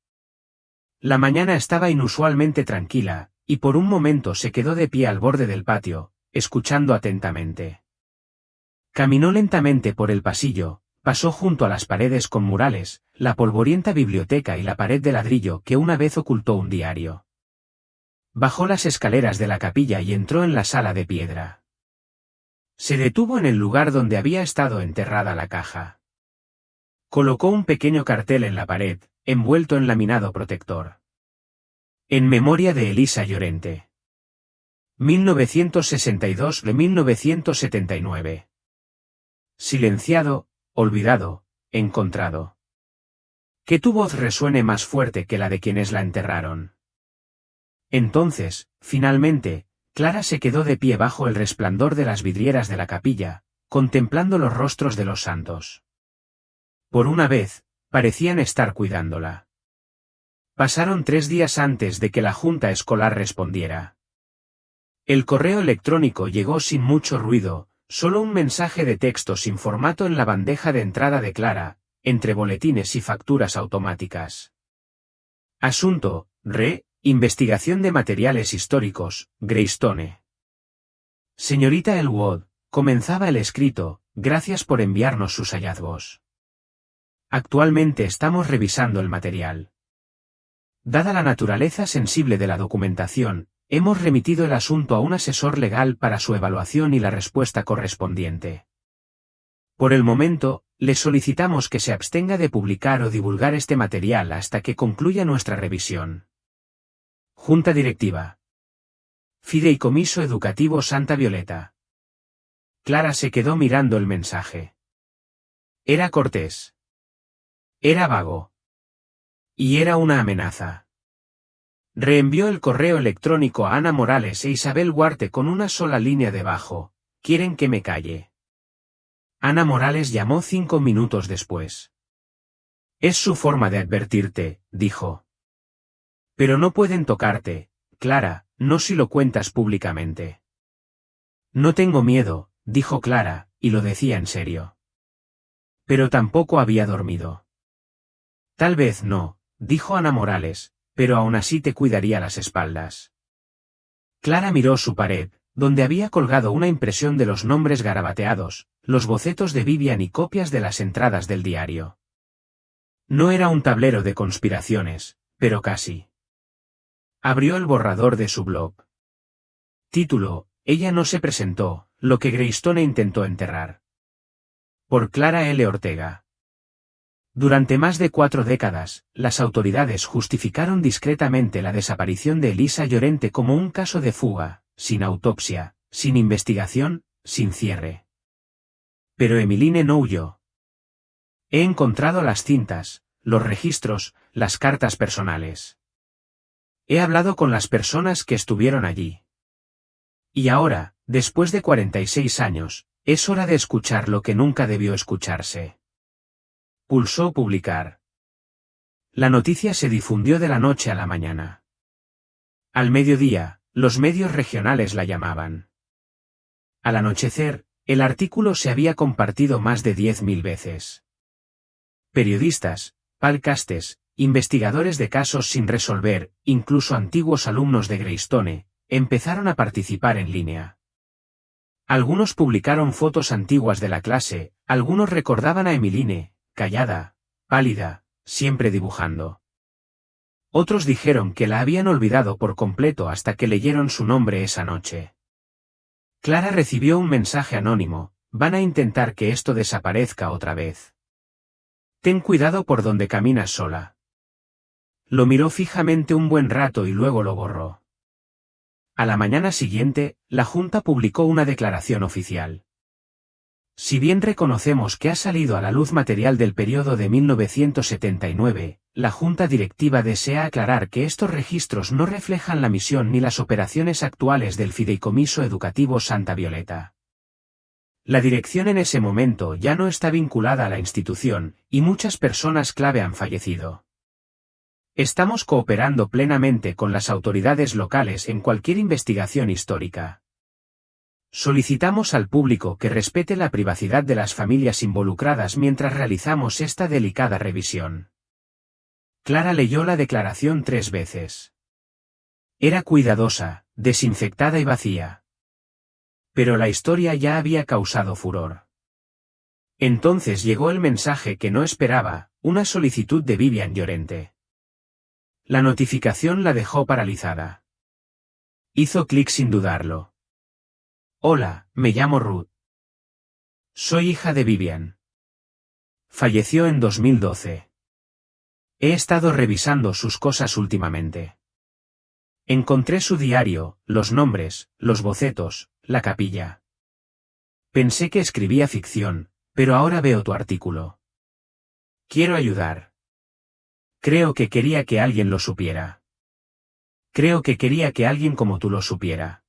La mañana estaba inusualmente tranquila, y por un momento se quedó de pie al borde del patio, escuchando atentamente. Caminó lentamente por el pasillo, pasó junto a las paredes con murales, la polvorienta biblioteca y la pared de ladrillo que una vez ocultó un diario. Bajó las escaleras de la capilla y entró en la sala de piedra. Se detuvo en el lugar donde había estado enterrada la caja. Colocó un pequeño cartel en la pared, envuelto en laminado protector. En memoria de Elisa Llorente. 1962-1979. Silenciado, olvidado, encontrado. Que tu voz resuene más fuerte que la de quienes la enterraron. Entonces, finalmente, Clara se quedó de pie bajo el resplandor de las vidrieras de la capilla, contemplando los rostros de los santos. Por una vez, parecían estar cuidándola. Pasaron 3 días antes de que la junta escolar respondiera. El correo electrónico llegó sin mucho ruido, solo un mensaje de texto sin formato en la bandeja de entrada de Clara, entre boletines y facturas automáticas. Asunto, investigación de materiales históricos, Greystone. Señorita Elwood, comenzaba el escrito, gracias por enviarnos sus hallazgos. Actualmente estamos revisando el material. Dada la naturaleza sensible de la documentación, hemos remitido el asunto a un asesor legal para su evaluación y la respuesta correspondiente. Por el momento, le solicitamos que se abstenga de publicar o divulgar este material hasta que concluya nuestra revisión. Junta Directiva. Fideicomiso Educativo Santa Violeta. Clara se quedó mirando el mensaje. Era cortés. Era vago. Y era una amenaza. Reenvió el correo electrónico a Ana Morales e Isabel Huarte con una sola línea debajo: quieren que me calle. Ana Morales llamó 5 minutos después. Es su forma de advertirte, dijo. Pero no pueden tocarte, Clara, no si lo cuentas públicamente. No tengo miedo, dijo Clara, y lo decía en serio. Pero tampoco había dormido. Tal vez no, dijo Ana Morales, pero aún así te cuidaría las espaldas. Clara miró su pared, donde había colgado una impresión de los nombres garabateados, los bocetos de Vivian y copias de las entradas del diario. No era un tablero de conspiraciones, pero casi. Abrió el borrador de su blog. Título: Ella no se presentó, lo que Greystone intentó enterrar. Por Clara L. Ortega. Durante más de 4 décadas, las autoridades justificaron discretamente la desaparición de Elisa Llorente como un caso de fuga, sin autopsia, sin investigación, sin cierre. Pero Emeline no huyó. He encontrado las cintas, los registros, las cartas personales. He hablado con las personas que estuvieron allí. Y ahora, después de 46 años, es hora de escuchar lo que nunca debió escucharse. Pulsó publicar. La noticia se difundió de la noche a la mañana. Al mediodía, los medios regionales la llamaban. Al anochecer, el artículo se había compartido más de 10.000 veces. Periodistas, podcasters, investigadores de casos sin resolver, incluso antiguos alumnos de Greystone, empezaron a participar en línea. Algunos publicaron fotos antiguas de la clase, algunos recordaban a Emeline, callada, pálida, siempre dibujando. Otros dijeron que la habían olvidado por completo hasta que leyeron su nombre esa noche. Clara recibió un mensaje anónimo: van a intentar que esto desaparezca otra vez. Ten cuidado por donde caminas sola. Lo miró fijamente un buen rato y luego lo borró. A la mañana siguiente, la Junta publicó una declaración oficial. Si bien reconocemos que ha salido a la luz material del periodo de 1979, la Junta Directiva desea aclarar que estos registros no reflejan la misión ni las operaciones actuales del Fideicomiso Educativo Santa Violeta. La dirección en ese momento ya no está vinculada a la institución, y muchas personas clave han fallecido. Estamos cooperando plenamente con las autoridades locales en cualquier investigación histórica. Solicitamos al público que respete la privacidad de las familias involucradas mientras realizamos esta delicada revisión. Clara leyó la declaración 3 veces. Era cuidadosa, desinfectada y vacía. Pero la historia ya había causado furor. Entonces llegó el mensaje que no esperaba, una solicitud de Vivian Llorente. La notificación la dejó paralizada. Hizo clic sin dudarlo. Hola, me llamo Ruth. Soy hija de Vivian. Falleció en 2012. He estado revisando sus cosas últimamente. Encontré su diario, los nombres, los bocetos, la capilla. Pensé que escribía ficción, pero ahora veo tu artículo. Quiero ayudar. Creo que quería que alguien lo supiera. Creo que quería que alguien como tú lo supiera.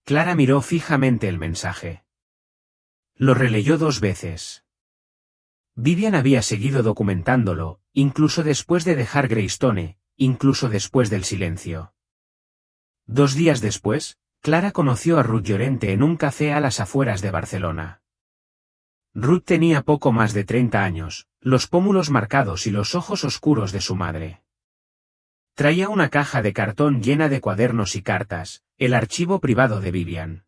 Clara miró fijamente el mensaje. Lo releyó 2 veces. Vivian había seguido documentándolo, incluso después de dejar Greystone, incluso después del silencio. 2 días después, Clara conoció a Ruth Llorente en un café a las afueras de Barcelona. Ruth tenía poco más de 30 años, los pómulos marcados y los ojos oscuros de su madre. Traía una caja de cartón llena de cuadernos y cartas, el archivo privado de Vivian.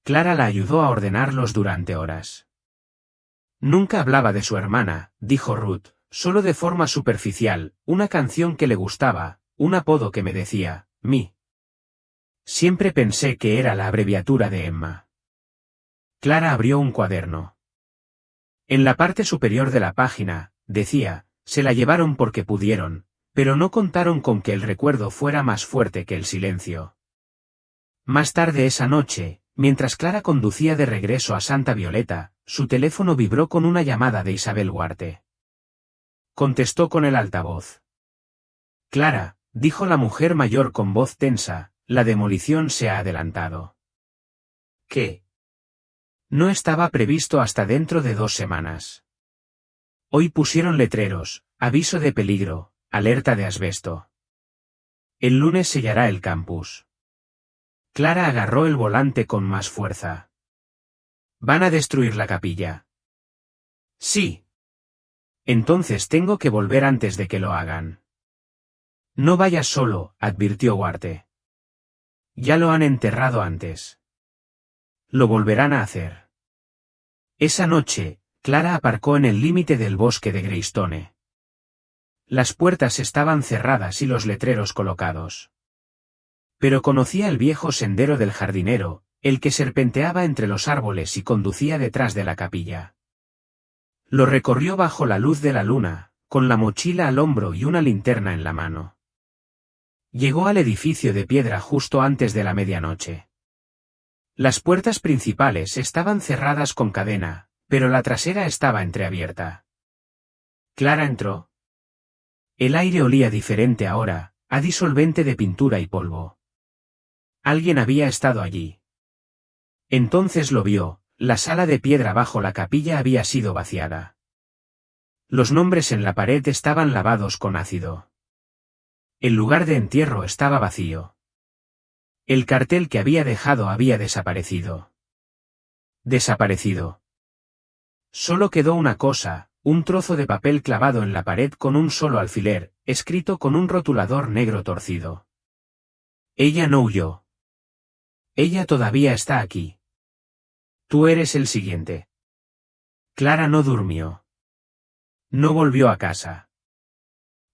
Clara la ayudó a ordenarlos durante horas. Nunca hablaba de su hermana, dijo Ruth, solo de forma superficial, una canción que le gustaba, un apodo que me decía, Mi. Siempre pensé que era la abreviatura de Emma. Clara abrió un cuaderno. En la parte superior de la página, decía, se la llevaron porque pudieron, pero no contaron con que el recuerdo fuera más fuerte que el silencio. Más tarde esa noche, mientras Clara conducía de regreso a Santa Violeta, su teléfono vibró con una llamada de Isabel Huarte. Contestó con el altavoz. Clara, dijo la mujer mayor con voz tensa, la demolición se ha adelantado. ¿Qué? No estaba previsto hasta dentro de 2 semanas. Hoy pusieron letreros, aviso de peligro, alerta de asbesto. El lunes sellará el campus. Clara agarró el volante con más fuerza. ¿Van a destruir la capilla? Sí. Entonces tengo que volver antes de que lo hagan. No vayas solo, advirtió Huarte. Ya lo han enterrado antes. Lo volverán a hacer. Esa noche, Clara aparcó en el límite del bosque de Greystone. Las puertas estaban cerradas y los letreros colocados. Pero conocía el viejo sendero del jardinero, el que serpenteaba entre los árboles y conducía detrás de la capilla. Lo recorrió bajo la luz de la luna, con la mochila al hombro y una linterna en la mano. Llegó al edificio de piedra justo antes de la medianoche. Las puertas principales estaban cerradas con cadena, pero la trasera estaba entreabierta. Clara entró. El aire olía diferente ahora, a disolvente de pintura y polvo. Alguien había estado allí. Entonces lo vio, la sala de piedra bajo la capilla había sido vaciada. Los nombres en la pared estaban lavados con ácido. El lugar de entierro estaba vacío. El cartel que había dejado había desaparecido. Desaparecido. Solo quedó una cosa, un trozo de papel clavado en la pared con un solo alfiler, escrito con un rotulador negro torcido. Ella no huyó. Ella todavía está aquí. Tú eres el siguiente. Clara no durmió. No volvió a casa.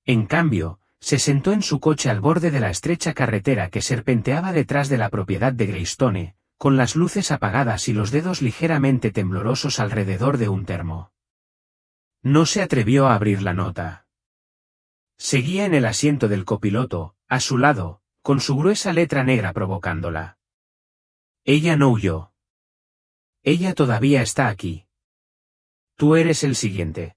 En cambio, se sentó en su coche al borde de la estrecha carretera que serpenteaba detrás de la propiedad de Greystone, con las luces apagadas y los dedos ligeramente temblorosos alrededor de un termo. No se atrevió a abrir la nota. Seguía en el asiento del copiloto, a su lado, con su gruesa letra negra provocándola. Ella no huyó. Ella todavía está aquí. Tú eres el siguiente.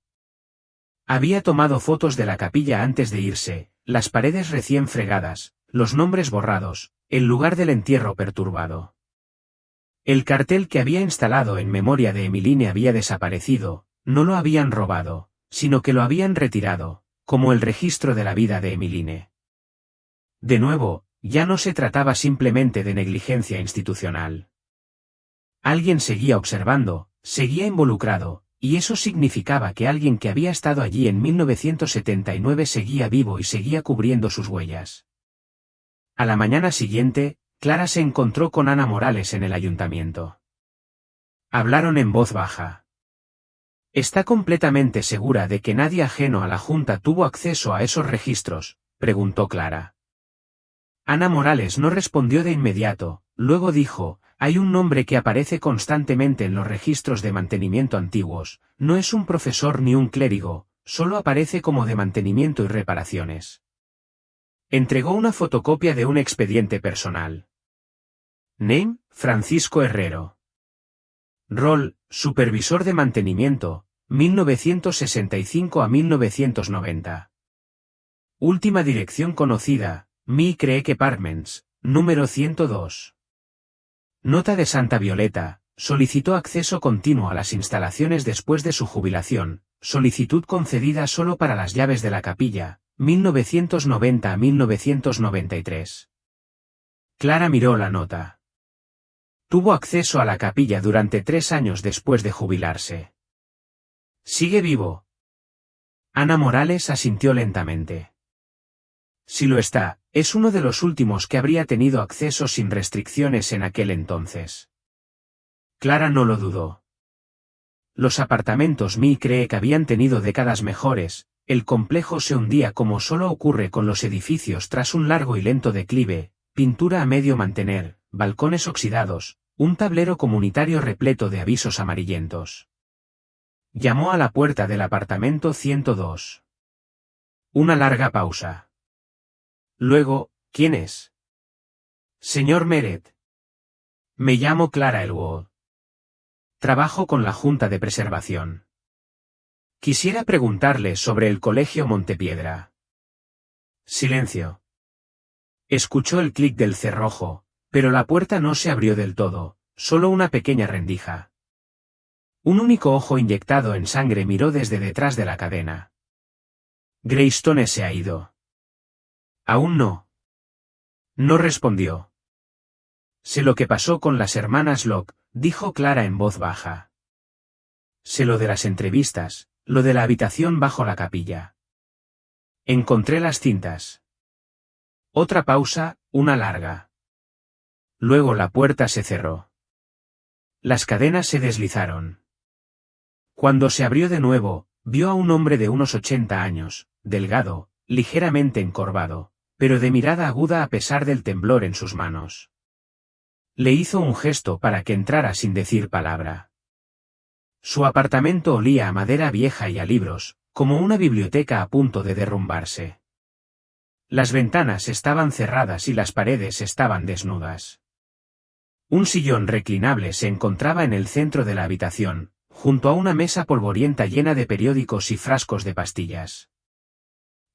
Había tomado fotos de la capilla antes de irse, las paredes recién fregadas, los nombres borrados, el lugar del entierro perturbado. El cartel que había instalado en memoria de Emeline había desaparecido, no lo habían robado, sino que lo habían retirado, como el registro de la vida de Emeline. De nuevo, ya no se trataba simplemente de negligencia institucional. Alguien seguía observando, seguía involucrado, y eso significaba que alguien que había estado allí en 1979 seguía vivo y seguía cubriendo sus huellas. A la mañana siguiente, Clara se encontró con Ana Morales en el ayuntamiento. Hablaron en voz baja. ¿Está completamente segura de que nadie ajeno a la Junta tuvo acceso a esos registros?, preguntó Clara. Ana Morales no respondió de inmediato, luego dijo: hay un nombre que aparece constantemente en los registros de mantenimiento antiguos, no es un profesor ni un clérigo, solo aparece como de mantenimiento y reparaciones. Entregó una fotocopia de un expediente personal. Name: Francisco Herrero. Rol: supervisor de mantenimiento, 1965 a 1990. Última dirección conocida: Mi Creek Apartments, número 102. Nota de Santa Violeta: solicitó acceso continuo a las instalaciones después de su jubilación, solicitud concedida solo para las llaves de la capilla, 1990 a 1993. Clara miró la nota. Tuvo acceso a la capilla durante 3 años después de jubilarse. ¿Sigue vivo? Ana Morales asintió lentamente. Si lo está, es uno de los últimos que habría tenido acceso sin restricciones en aquel entonces. Clara no lo dudó. Los apartamentos Mi Creek habían tenido décadas mejores, el complejo se hundía como solo ocurre con los edificios tras un largo y lento declive, pintura a medio mantener, balcones oxidados, un tablero comunitario repleto de avisos amarillentos. Llamó a la puerta del apartamento 102. Una larga pausa. Luego: ¿quién es? Señor Meret. Me llamo Clara Elwood. Trabajo con la Junta de Preservación. Quisiera preguntarle sobre el Colegio Montepiedra. Silencio. Escuchó el clic del cerrojo, pero la puerta no se abrió del todo, solo una pequeña rendija. Un único ojo inyectado en sangre miró desde detrás de la cadena. Greystone se ha ido. Aún no. No respondió. Sé lo que pasó con las hermanas Locke, dijo Clara en voz baja. Sé lo de las entrevistas, lo de la habitación bajo la capilla. Encontré las cintas. Otra pausa, una larga. Luego la puerta se cerró. Las cadenas se deslizaron. Cuando se abrió de nuevo, vio a un hombre de unos 80 años, delgado, ligeramente encorvado, pero de mirada aguda a pesar del temblor en sus manos. Le hizo un gesto para que entrara sin decir palabra. Su apartamento olía a madera vieja y a libros, como una biblioteca a punto de derrumbarse. Las ventanas estaban cerradas y las paredes estaban desnudas. Un sillón reclinable se encontraba en el centro de la habitación, junto a una mesa polvorienta llena de periódicos y frascos de pastillas.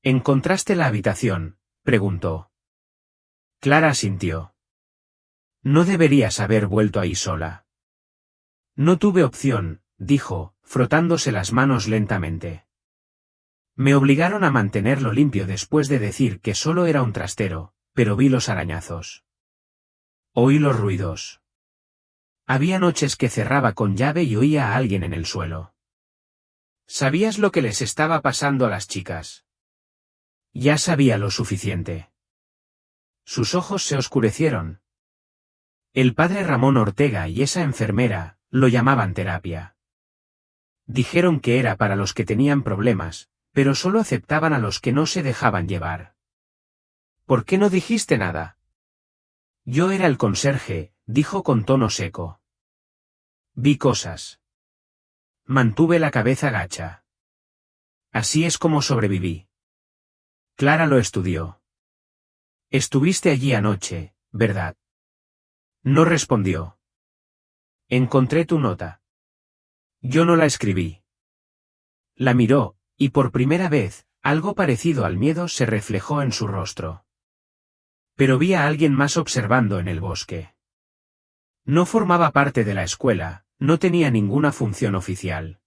¿Encontraste la habitación?, preguntó. Clara asintió. No deberías haber vuelto ahí sola. No tuve opción, dijo, frotándose las manos lentamente. Me obligaron a mantenerlo limpio después de decir que solo era un trastero, pero vi los arañazos. Oí los ruidos. Había noches que cerraba con llave y oía a alguien en el suelo. ¿Sabías lo que les estaba pasando a las chicas? Ya sabía lo suficiente. Sus ojos se oscurecieron. El padre Ramón Ortega y esa enfermera lo llamaban terapia. Dijeron que era para los que tenían problemas, pero solo aceptaban a los que no se dejaban llevar. ¿Por qué no dijiste nada? Yo era el conserje, dijo con tono seco. Vi cosas. Mantuve la cabeza gacha. Así es como sobreviví. Clara lo estudió. Estuviste allí anoche, ¿verdad? No respondió. Encontré tu nota. Yo no la escribí. La miró, y por primera vez, algo parecido al miedo se reflejó en su rostro. Pero vi a alguien más observando en el bosque. No formaba parte de la escuela, no tenía ninguna función oficial.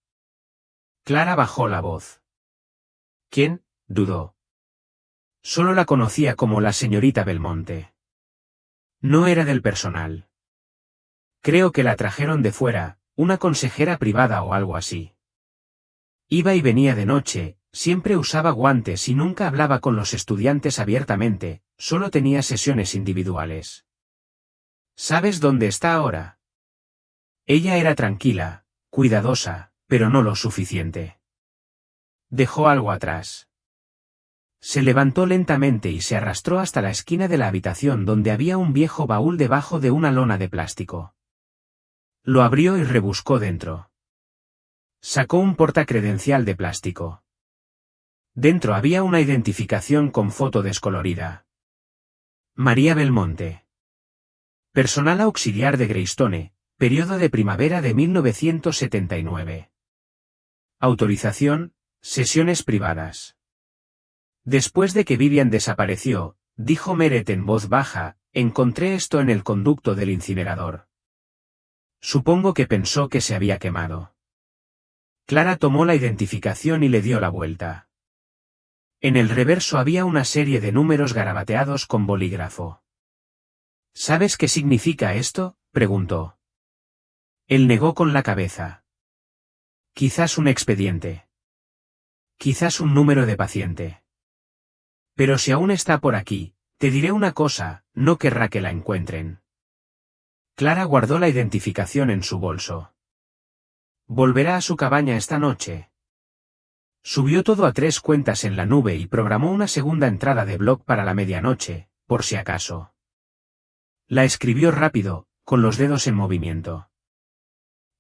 Clara bajó la voz. ¿Quién?, dudó. Solo la conocía como la señorita Belmonte. No era del personal. Creo que la trajeron de fuera, una consejera privada o algo así. Iba y venía de noche, Siempre usaba guantes y nunca hablaba con los estudiantes abiertamente, solo tenía sesiones individuales. ¿Sabes dónde está ahora? Ella era tranquila, cuidadosa, pero no lo suficiente. Dejó algo atrás. Se levantó lentamente y se arrastró hasta la esquina de la habitación donde había un viejo baúl debajo de una lona de plástico. Lo abrió y rebuscó dentro. Sacó un portacredencial de plástico. Dentro había una identificación con foto descolorida. María Belmonte. Personal auxiliar de Greystone, periodo de primavera de 1979. Autorización, sesiones privadas. Después de que Vivian desapareció, dijo Meret en voz baja, encontré esto en el conducto del incinerador. Supongo que pensó que se había quemado. Clara tomó la identificación y le dio la vuelta. En el reverso había una serie de números garabateados con bolígrafo. ¿Sabes qué significa esto?, preguntó. Él negó con la cabeza. Quizás un expediente. Quizás un número de paciente. Pero si aún está por aquí, te diré una cosa, no querrá que la encuentren. Clara guardó la identificación en su bolso. Volverá a su cabaña esta noche. Subió todo a 3 cuentas en la nube y programó una segunda entrada de blog para la medianoche, por si acaso. La escribió rápido, con los dedos en movimiento.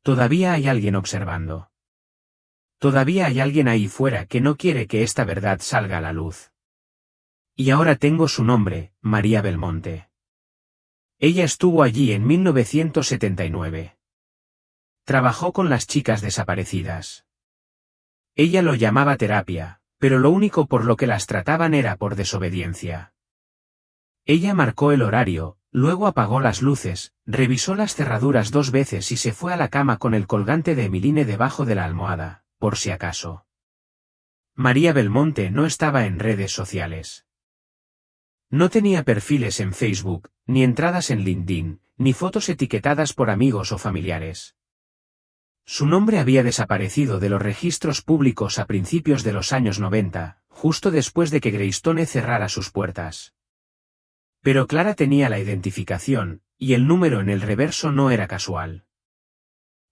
Todavía hay alguien observando. Todavía hay alguien ahí fuera que no quiere que esta verdad salga a la luz. Y ahora tengo su nombre, María Belmonte. Ella estuvo allí en 1979. Trabajó con las chicas desaparecidas. Ella lo llamaba terapia, pero lo único por lo que las trataban era por desobediencia. Ella marcó el horario, luego apagó las luces, revisó las cerraduras 2 veces y se fue a la cama con el colgante de Emeline debajo de la almohada, por si acaso. María Belmonte no estaba en redes sociales. No tenía perfiles en Facebook, ni entradas en LinkedIn, ni fotos etiquetadas por amigos o familiares. Su nombre había desaparecido de los registros públicos a principios de los años 90, justo después de que Greystone cerrara sus puertas. Pero Clara tenía la identificación, y el número en el reverso no era casual.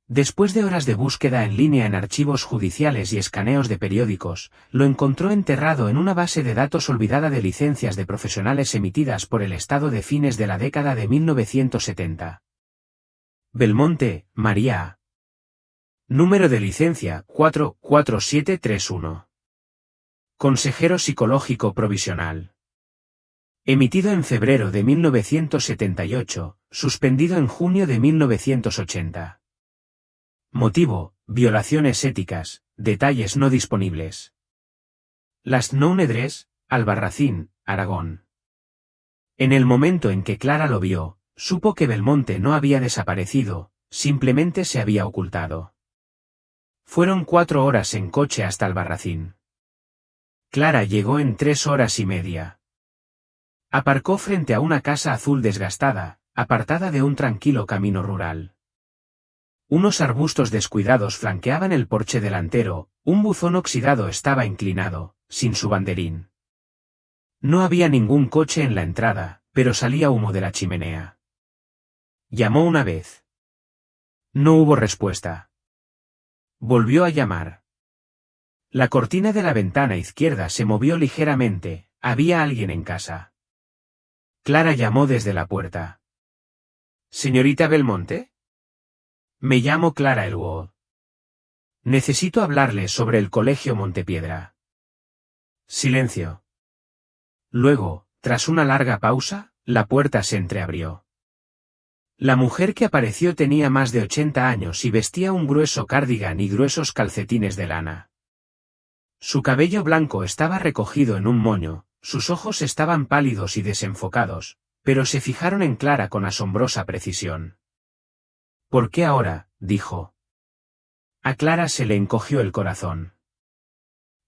Después de horas de búsqueda en línea en archivos judiciales y escaneos de periódicos, lo encontró enterrado en una base de datos olvidada de licencias de profesionales emitidas por el Estado de fines de la década de 1970. Belmonte, María. Número de licencia, 44731. Consejero psicológico provisional. Emitido en febrero de 1978, suspendido en junio de 1980. Motivo, violaciones éticas, detalles no disponibles. Last known address, Albarracín, Aragón. En el momento en que Clara lo vio, supo que Belmonte no había desaparecido, simplemente se había ocultado. Fueron 4 horas en coche hasta Albarracín. Clara llegó en 3 horas y media. Aparcó frente a una casa azul desgastada, apartada de un tranquilo camino rural. Unos arbustos descuidados flanqueaban el porche delantero, un buzón oxidado estaba inclinado, sin su banderín. No había ningún coche en la entrada, pero salía humo de la chimenea. Llamó una vez. No hubo respuesta. Volvió a llamar. La cortina de la ventana izquierda se movió ligeramente, había alguien en casa. Clara llamó desde la puerta. ¿Señorita Belmonte? Me llamo Clara Elwood. Necesito hablarle sobre el Colegio Montepiedra. Silencio. Luego, tras una larga pausa, la puerta se entreabrió. La mujer que apareció tenía más de 80 años y vestía un grueso cardigan y gruesos calcetines de lana. Su cabello blanco estaba recogido en un moño, sus ojos estaban pálidos y desenfocados, pero se fijaron en Clara con asombrosa precisión. ¿Por qué ahora?, dijo. A Clara se le encogió el corazón.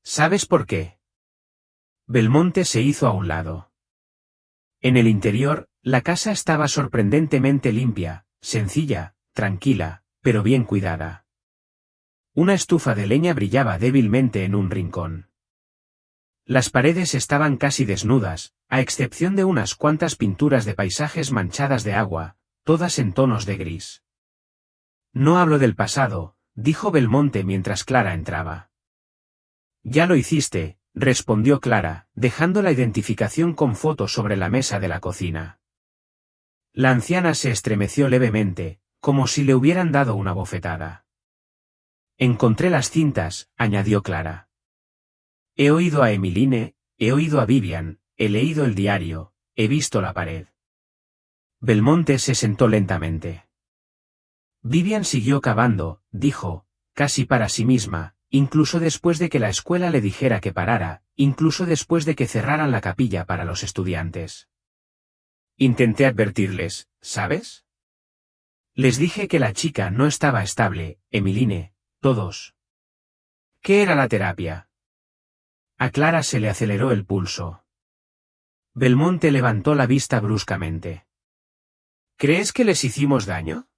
¿Sabes por qué? Belmonte se hizo a un lado. En el interior, la casa estaba sorprendentemente limpia, sencilla, tranquila, pero bien cuidada. Una estufa de leña brillaba débilmente en un rincón. Las paredes estaban casi desnudas, a excepción de unas cuantas pinturas de paisajes manchadas de agua, todas en tonos de gris. No hablo del pasado, dijo Belmonte mientras Clara entraba. Ya lo hiciste, respondió Clara, dejando la identificación con fotos sobre la mesa de la cocina. La anciana se estremeció levemente, como si le hubieran dado una bofetada. Encontré las cintas, añadió Clara. He oído a Emmeline, he oído a Vivian, he leído el diario, he visto la pared. Belmonte se sentó lentamente. Vivian siguió cavando, dijo, casi para sí misma, incluso después de que la escuela le dijera que parara, incluso después de que cerraran la capilla para los estudiantes. Intenté advertirles, ¿sabes? Les dije que la chica no estaba estable, Emmeline, todos. ¿Qué era la terapia? A Clara se le aceleró el pulso. Belmonte levantó la vista bruscamente. ¿Crees que les hicimos daño?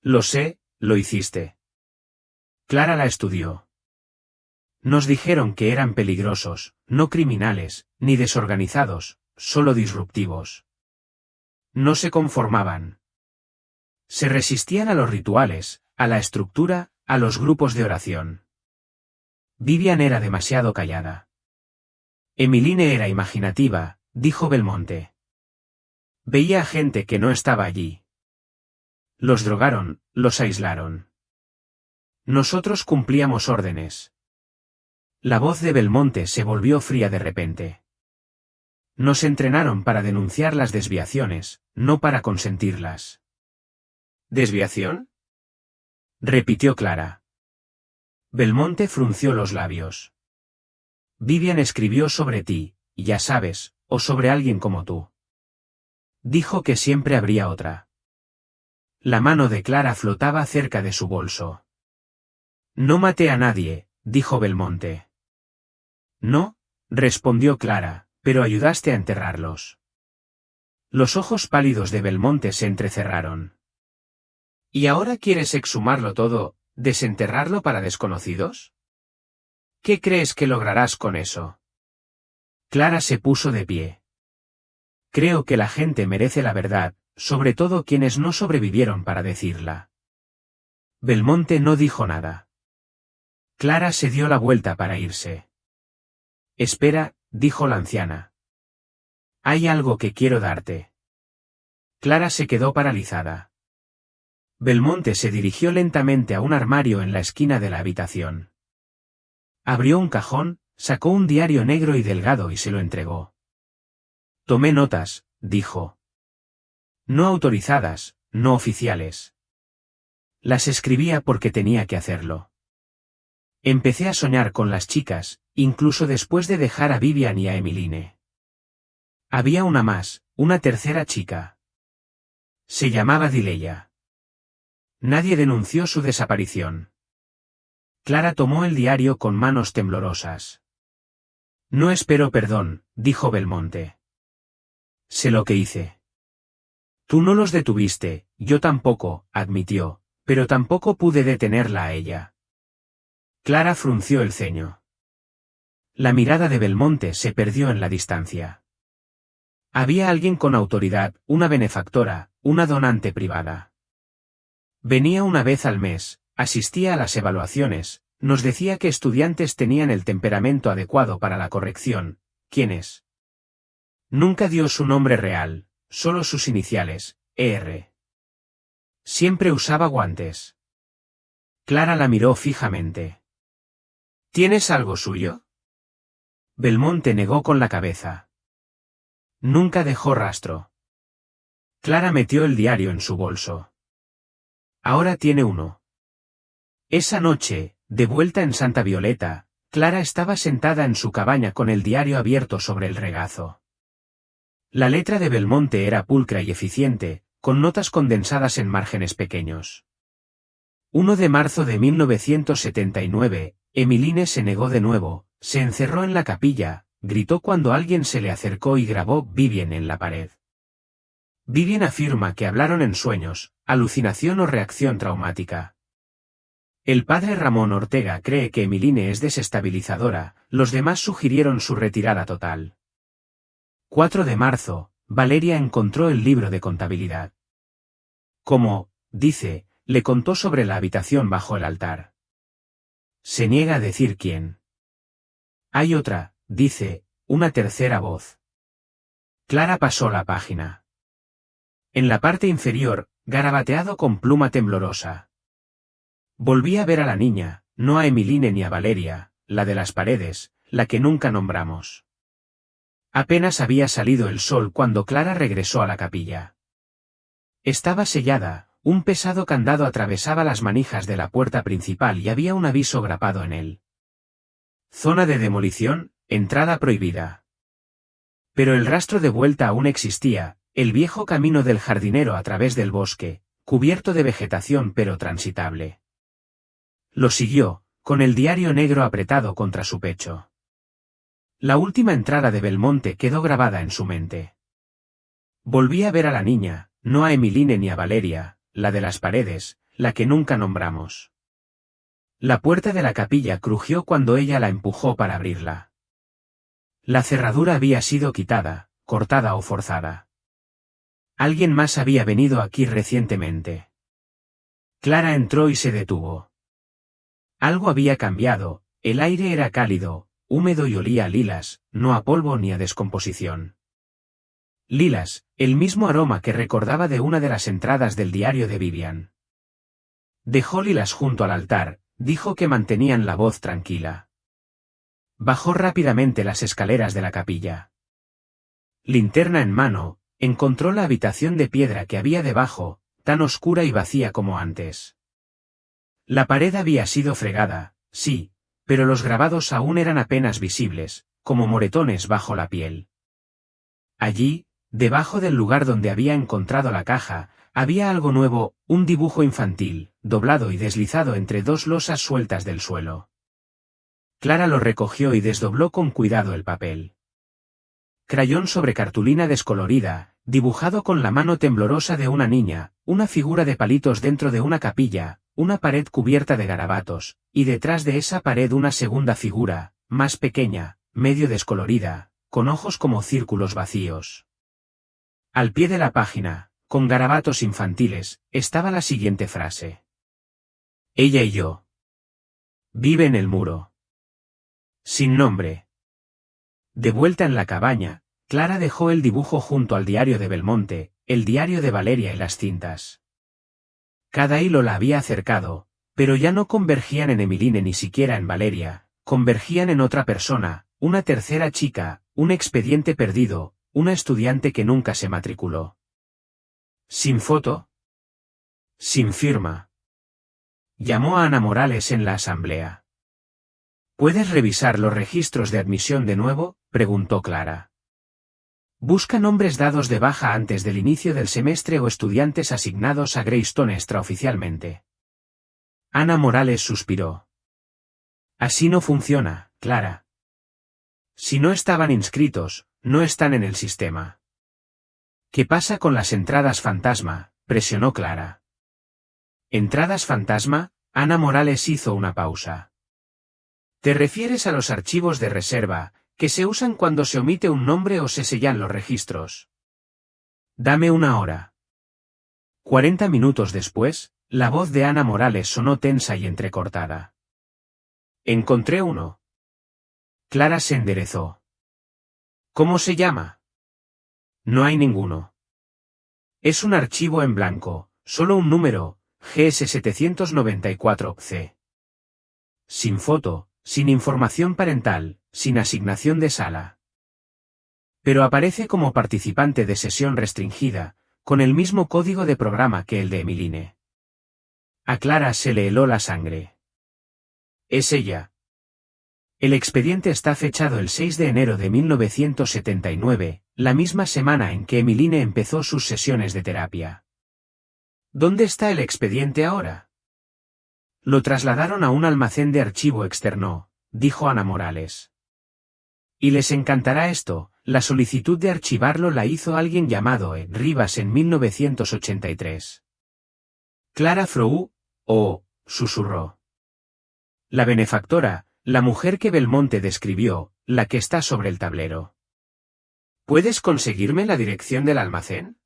Lo sé, lo hiciste. Clara la estudió. Nos dijeron que eran peligrosos, no criminales, ni desorganizados, solo disruptivos. No se conformaban. Se resistían a los rituales, a la estructura, a los grupos de oración. Vivian era demasiado callada. Emmeline era imaginativa, dijo Belmonte. Veía a gente que no estaba allí. Los drogaron, los aislaron. Nosotros cumplíamos órdenes. La voz de Belmonte se volvió fría de repente. Nos entrenaron para denunciar las desviaciones, no para consentirlas. ¿Desviación? Repitió Clara. Belmonte frunció los labios. Vivian escribió sobre ti, ya sabes, o sobre alguien como tú. Dijo que siempre habría otra. La mano de Clara flotaba cerca de su bolso. No maté a nadie, dijo Belmonte. No, respondió Clara, pero ayudaste a enterrarlos. Los ojos pálidos de Belmonte se entrecerraron. ¿Y ahora quieres exhumarlo todo, desenterrarlo para desconocidos? ¿Qué crees que lograrás con eso? Clara se puso de pie. Creo que la gente merece la verdad, sobre todo quienes no sobrevivieron para decirla. Belmonte no dijo nada. Clara se dio la vuelta para irse. Espera, dijo la anciana. Hay algo que quiero darte. Clara se quedó paralizada. Belmonte se dirigió lentamente a un armario en la esquina de la habitación. Abrió un cajón, sacó un diario negro y delgado y se lo entregó. Tomé notas, dijo. No autorizadas, no oficiales. Las escribía porque tenía que hacerlo. Empecé a soñar con las chicas, incluso después de dejar a Vivian y a Emmeline. Había una más, una tercera chica. Se llamaba Dileya. Nadie denunció su desaparición. Clara tomó el diario con manos temblorosas. No espero perdón, dijo Belmonte. Sé lo que hice. Tú no los detuviste, yo tampoco, admitió, pero tampoco pude detenerla a ella. Clara frunció el ceño. La mirada de Belmonte se perdió en la distancia. Había alguien con autoridad, una benefactora, una donante privada. Venía una vez al mes, asistía a las evaluaciones, nos decía que estudiantes tenían el temperamento adecuado para la corrección. ¿Quiénes? Nunca dio su nombre real, solo sus iniciales, ER. Siempre usaba guantes. Clara la miró fijamente. ¿Tienes algo suyo? Belmonte negó con la cabeza. Nunca dejó rastro. Clara metió el diario en su bolso. Ahora tiene uno. Esa noche, de vuelta en Santa Violeta, Clara estaba sentada en su cabaña con el diario abierto sobre el regazo. La letra de Belmonte era pulcra y eficiente, con notas condensadas en márgenes pequeños. 1 de marzo de 1979, Emmeline se negó de nuevo, se encerró en la capilla, gritó cuando alguien se le acercó y grabó Vivian en la pared. Vivian afirma que hablaron en sueños, alucinación o reacción traumática. El padre Ramón Ortega cree que Emeline es desestabilizadora, los demás sugirieron su retirada total. 4 de marzo, Valeria encontró el libro de contabilidad. Como, dice, le contó sobre la habitación bajo el altar. Se niega a decir quién. Hay otra, dice, una tercera voz. Clara pasó la página. En la parte inferior, garabateado con pluma temblorosa. Volví a ver a la niña, no a Emeline ni a Valeria, la de las paredes, la que nunca nombramos. Apenas había salido el sol cuando Clara regresó a la capilla. Estaba sellada, un pesado candado atravesaba las manijas de la puerta principal y había un aviso grapado en él. Zona de demolición, entrada prohibida. Pero el rastro de vuelta aún existía, el viejo camino del jardinero a través del bosque, cubierto de vegetación pero transitable. Lo siguió, con el diario negro apretado contra su pecho. La última entrada de Belmonte quedó grabada en su mente. Volví a ver a la niña, no a Emeline ni a Valeria, la de las paredes, la que nunca nombramos. La puerta de la capilla crujió cuando ella la empujó para abrirla. La cerradura había sido quitada, cortada o forzada. Alguien más había venido aquí recientemente. Clara entró y se detuvo. Algo había cambiado, el aire era cálido, húmedo y olía a lilas, no a polvo ni a descomposición. Lilas, el mismo aroma que recordaba de una de las entradas del diario de Vivian. Dejó lilas junto al altar, dijo que mantenían la voz tranquila. Bajó rápidamente las escaleras de la capilla. Linterna en mano, encontró la habitación de piedra que había debajo, tan oscura y vacía como antes. La pared había sido fregada, sí, pero los grabados aún eran apenas visibles, como moretones bajo la piel. Allí, debajo del lugar donde había encontrado la caja, había algo nuevo, un dibujo infantil, doblado y deslizado entre dos losas sueltas del suelo. Clara lo recogió y desdobló con cuidado el papel. Crayón sobre cartulina descolorida, dibujado con la mano temblorosa de una niña, una figura de palitos dentro de una capilla, una pared cubierta de garabatos, y detrás de esa pared una segunda figura, más pequeña, medio descolorida, con ojos como círculos vacíos. Al pie de la página, con garabatos infantiles, estaba la siguiente frase. Ella y yo. Vive en el muro. Sin nombre. De vuelta en la cabaña, Clara dejó el dibujo junto al diario de Belmonte, el diario de Valeria y las cintas. Cada hilo la había acercado, pero ya no convergían en Emeline ni siquiera en Valeria, convergían en otra persona, una tercera chica, un expediente perdido, una estudiante que nunca se matriculó. ¿Sin foto? Sin firma. Llamó a Ana Morales en la asamblea. ¿Puedes revisar los registros de admisión de nuevo?, preguntó Clara. Busca nombres dados de baja antes del inicio del semestre o estudiantes asignados a Greystone extraoficialmente. Ana Morales suspiró. Así no funciona, Clara. Si no estaban inscritos, no están en el sistema. ¿Qué pasa con las entradas fantasma?, presionó Clara. ¿Entradas fantasma? Ana Morales hizo una pausa. ¿Te refieres a los archivos de reserva, que se usan cuando se omite un nombre o se sellan los registros? Dame una hora. 40 minutos después, la voz de Ana Morales sonó tensa y entrecortada. Encontré uno. Clara se enderezó. ¿Cómo se llama? No hay ninguno. Es un archivo en blanco, solo un número, GS794-C. Sin foto, sin información parental, sin asignación de sala. Pero aparece como participante de sesión restringida, con el mismo código de programa que el de Emeline. A Clara se le heló la sangre. Es ella. El expediente está fechado el 6 de enero de 1979, la misma semana en que Emeline empezó sus sesiones de terapia. ¿Dónde está el expediente ahora? Lo trasladaron a un almacén de archivo externo, dijo Ana Morales. Y les encantará esto, la solicitud de archivarlo la hizo alguien llamado E. Rivas en 1983. Clara Frou, susurró. La benefactora, la mujer que Belmonte describió, la que está sobre el tablero. ¿Puedes conseguirme la dirección del almacén?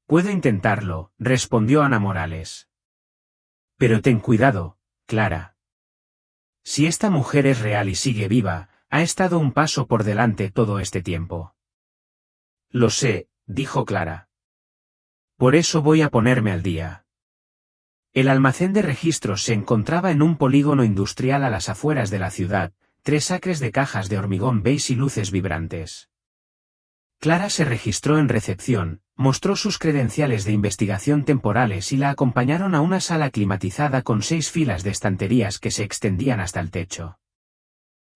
Puedo intentarlo, respondió Ana Morales. Pero ten cuidado, Clara. Si esta mujer es real y sigue viva, ha estado un paso por delante todo este tiempo. Lo sé, dijo Clara. Por eso voy a ponerme al día. El almacén de registros se encontraba en un polígono industrial a las afueras de la ciudad, 3 acres de cajas de hormigón beige y luces vibrantes. Clara se registró en recepción, mostró sus credenciales de investigación temporales y la acompañaron a una sala climatizada con 6 filas de estanterías que se extendían hasta el techo.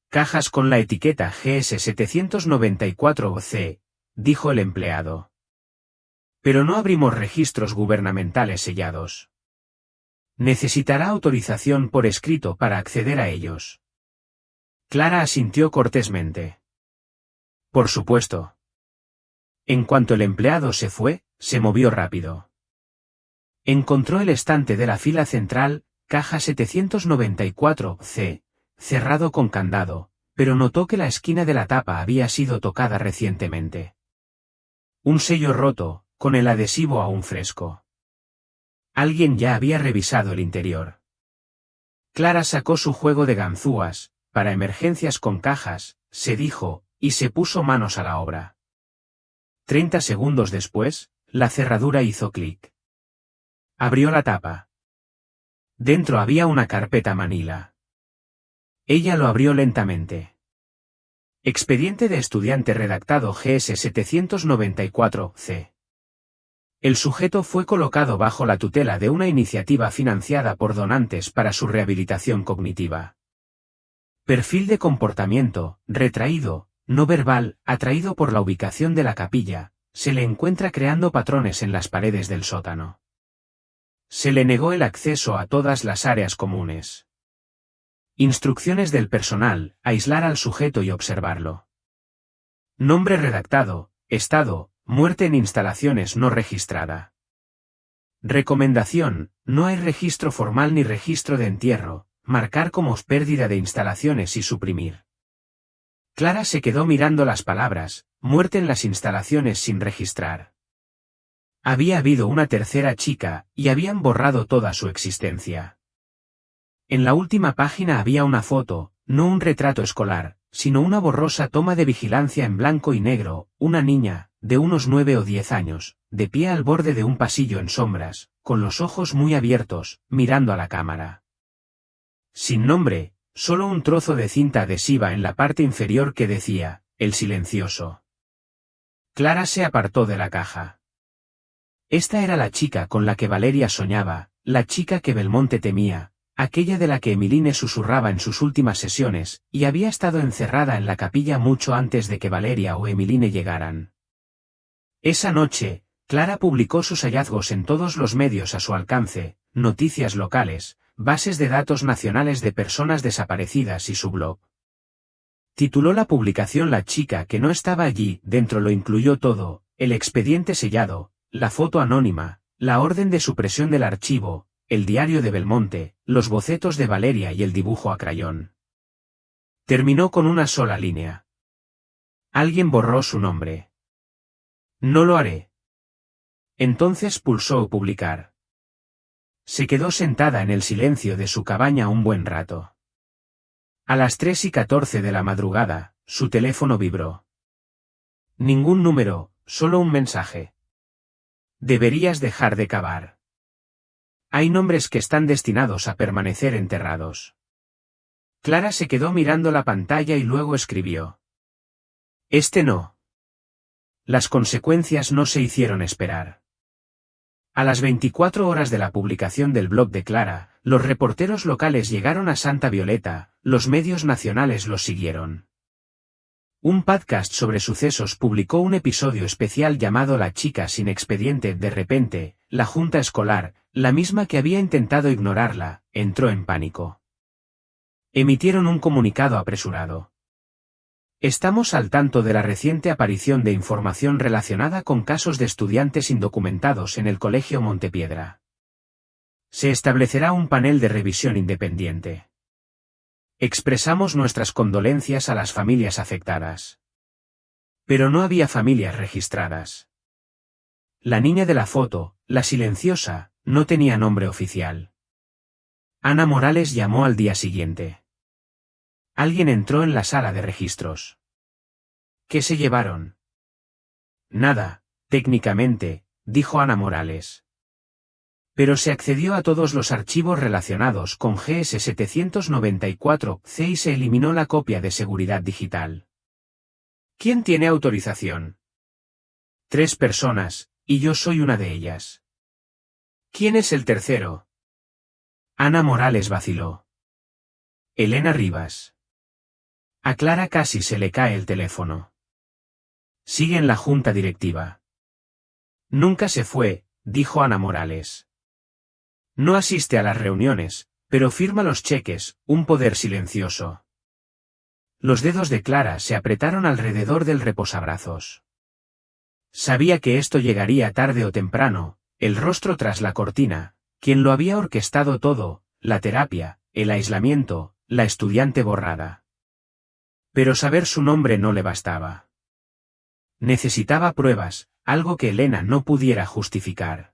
Cajas con la etiqueta GS 794-C, dijo el empleado. Pero no abrimos registros gubernamentales sellados. Necesitará autorización por escrito para acceder a ellos. Clara asintió cortésmente. Por supuesto. En cuanto el empleado se fue, se movió rápido. Encontró el estante de la fila central, caja 794-C, cerrado con candado, pero notó que la esquina de la tapa había sido tocada recientemente. Un sello roto, con el adhesivo aún fresco. Alguien ya había revisado el interior. Clara sacó su juego de ganzúas, para emergencias con cajas, se dijo, y se puso manos a la obra. 30 segundos después, la cerradura hizo clic. Abrió la tapa. Dentro había una carpeta manila. Ella lo abrió lentamente. Expediente de estudiante redactado GS 794-C. El sujeto fue colocado bajo la tutela de una iniciativa financiada por donantes para su rehabilitación cognitiva. Perfil de comportamiento, retraído, no verbal, atraído por la ubicación de la capilla, se le encuentra creando patrones en las paredes del sótano. Se le negó el acceso a todas las áreas comunes. Instrucciones del personal, aislar al sujeto y observarlo. Nombre redactado, estado, muerte en instalaciones no registrada. Recomendación, no hay registro formal ni registro de entierro, marcar como pérdida de instalaciones y suprimir. Clara se quedó mirando las palabras, muerte en las instalaciones sin registrar. Había habido una tercera chica, y habían borrado toda su existencia. En la última página había una foto, no un retrato escolar, sino una borrosa toma de vigilancia en blanco y negro, una niña, de unos 9 o 10 años, de pie al borde de un pasillo en sombras, con los ojos muy abiertos, mirando a la cámara. Sin nombre, solo un trozo de cinta adhesiva en la parte inferior que decía, El Silencioso. Clara se apartó de la caja. Esta era la chica con la que Valeria soñaba, la chica que Belmonte temía, aquella de la que Emiline susurraba en sus últimas sesiones, y había estado encerrada en la capilla mucho antes de que Valeria o Emiline llegaran. Esa noche, Clara publicó sus hallazgos en todos los medios a su alcance, noticias locales, bases de datos nacionales de personas desaparecidas y su blog. Tituló la publicación La chica que no estaba allí, dentro lo incluyó todo, el expediente sellado, la foto anónima, la orden de supresión del archivo, el diario de Belmonte, los bocetos de Valeria y el dibujo a crayón. Terminó con una sola línea. Alguien borró su nombre. No lo haré. Entonces pulsó publicar. Se quedó sentada en el silencio de su cabaña un buen rato. A las 3:14 de la madrugada, su teléfono vibró. Ningún número, solo un mensaje. Deberías dejar de cavar. Hay nombres que están destinados a permanecer enterrados. Clara se quedó mirando la pantalla y luego escribió. Este no. Las consecuencias no se hicieron esperar. A las 24 horas de la publicación del blog de Clara, los reporteros locales llegaron a Santa Violeta, los medios nacionales los siguieron. Un podcast sobre sucesos publicó un episodio especial llamado La chica sin expediente. De repente, la junta escolar, la misma que había intentado ignorarla, entró en pánico. Emitieron un comunicado apresurado. Estamos al tanto de la reciente aparición de información relacionada con casos de estudiantes indocumentados en el Colegio Montepiedra. Se establecerá un panel de revisión independiente. Expresamos nuestras condolencias a las familias afectadas. Pero no había familias registradas. La niña de la foto, la silenciosa, no tenía nombre oficial. Ana Morales llamó al día siguiente. Alguien entró en la sala de registros. ¿Qué se llevaron? Nada, técnicamente, dijo Ana Morales. Pero se accedió a todos los archivos relacionados con GS794C y se eliminó la copia de seguridad digital. ¿Quién tiene autorización? 3 personas, y yo soy una de ellas. ¿Quién es el tercero? Ana Morales vaciló. Elena Rivas. A Clara casi se le cae el teléfono. Sigue en la junta directiva. Nunca se fue, dijo Ana Morales. No asiste a las reuniones, pero firma los cheques, un poder silencioso. Los dedos de Clara se apretaron alrededor del reposabrazos. Sabía que esto llegaría tarde o temprano, el rostro tras la cortina, quien lo había orquestado todo, la terapia, el aislamiento, la estudiante borrada. Pero saber su nombre no le bastaba. Necesitaba pruebas, algo que Elena no pudiera justificar.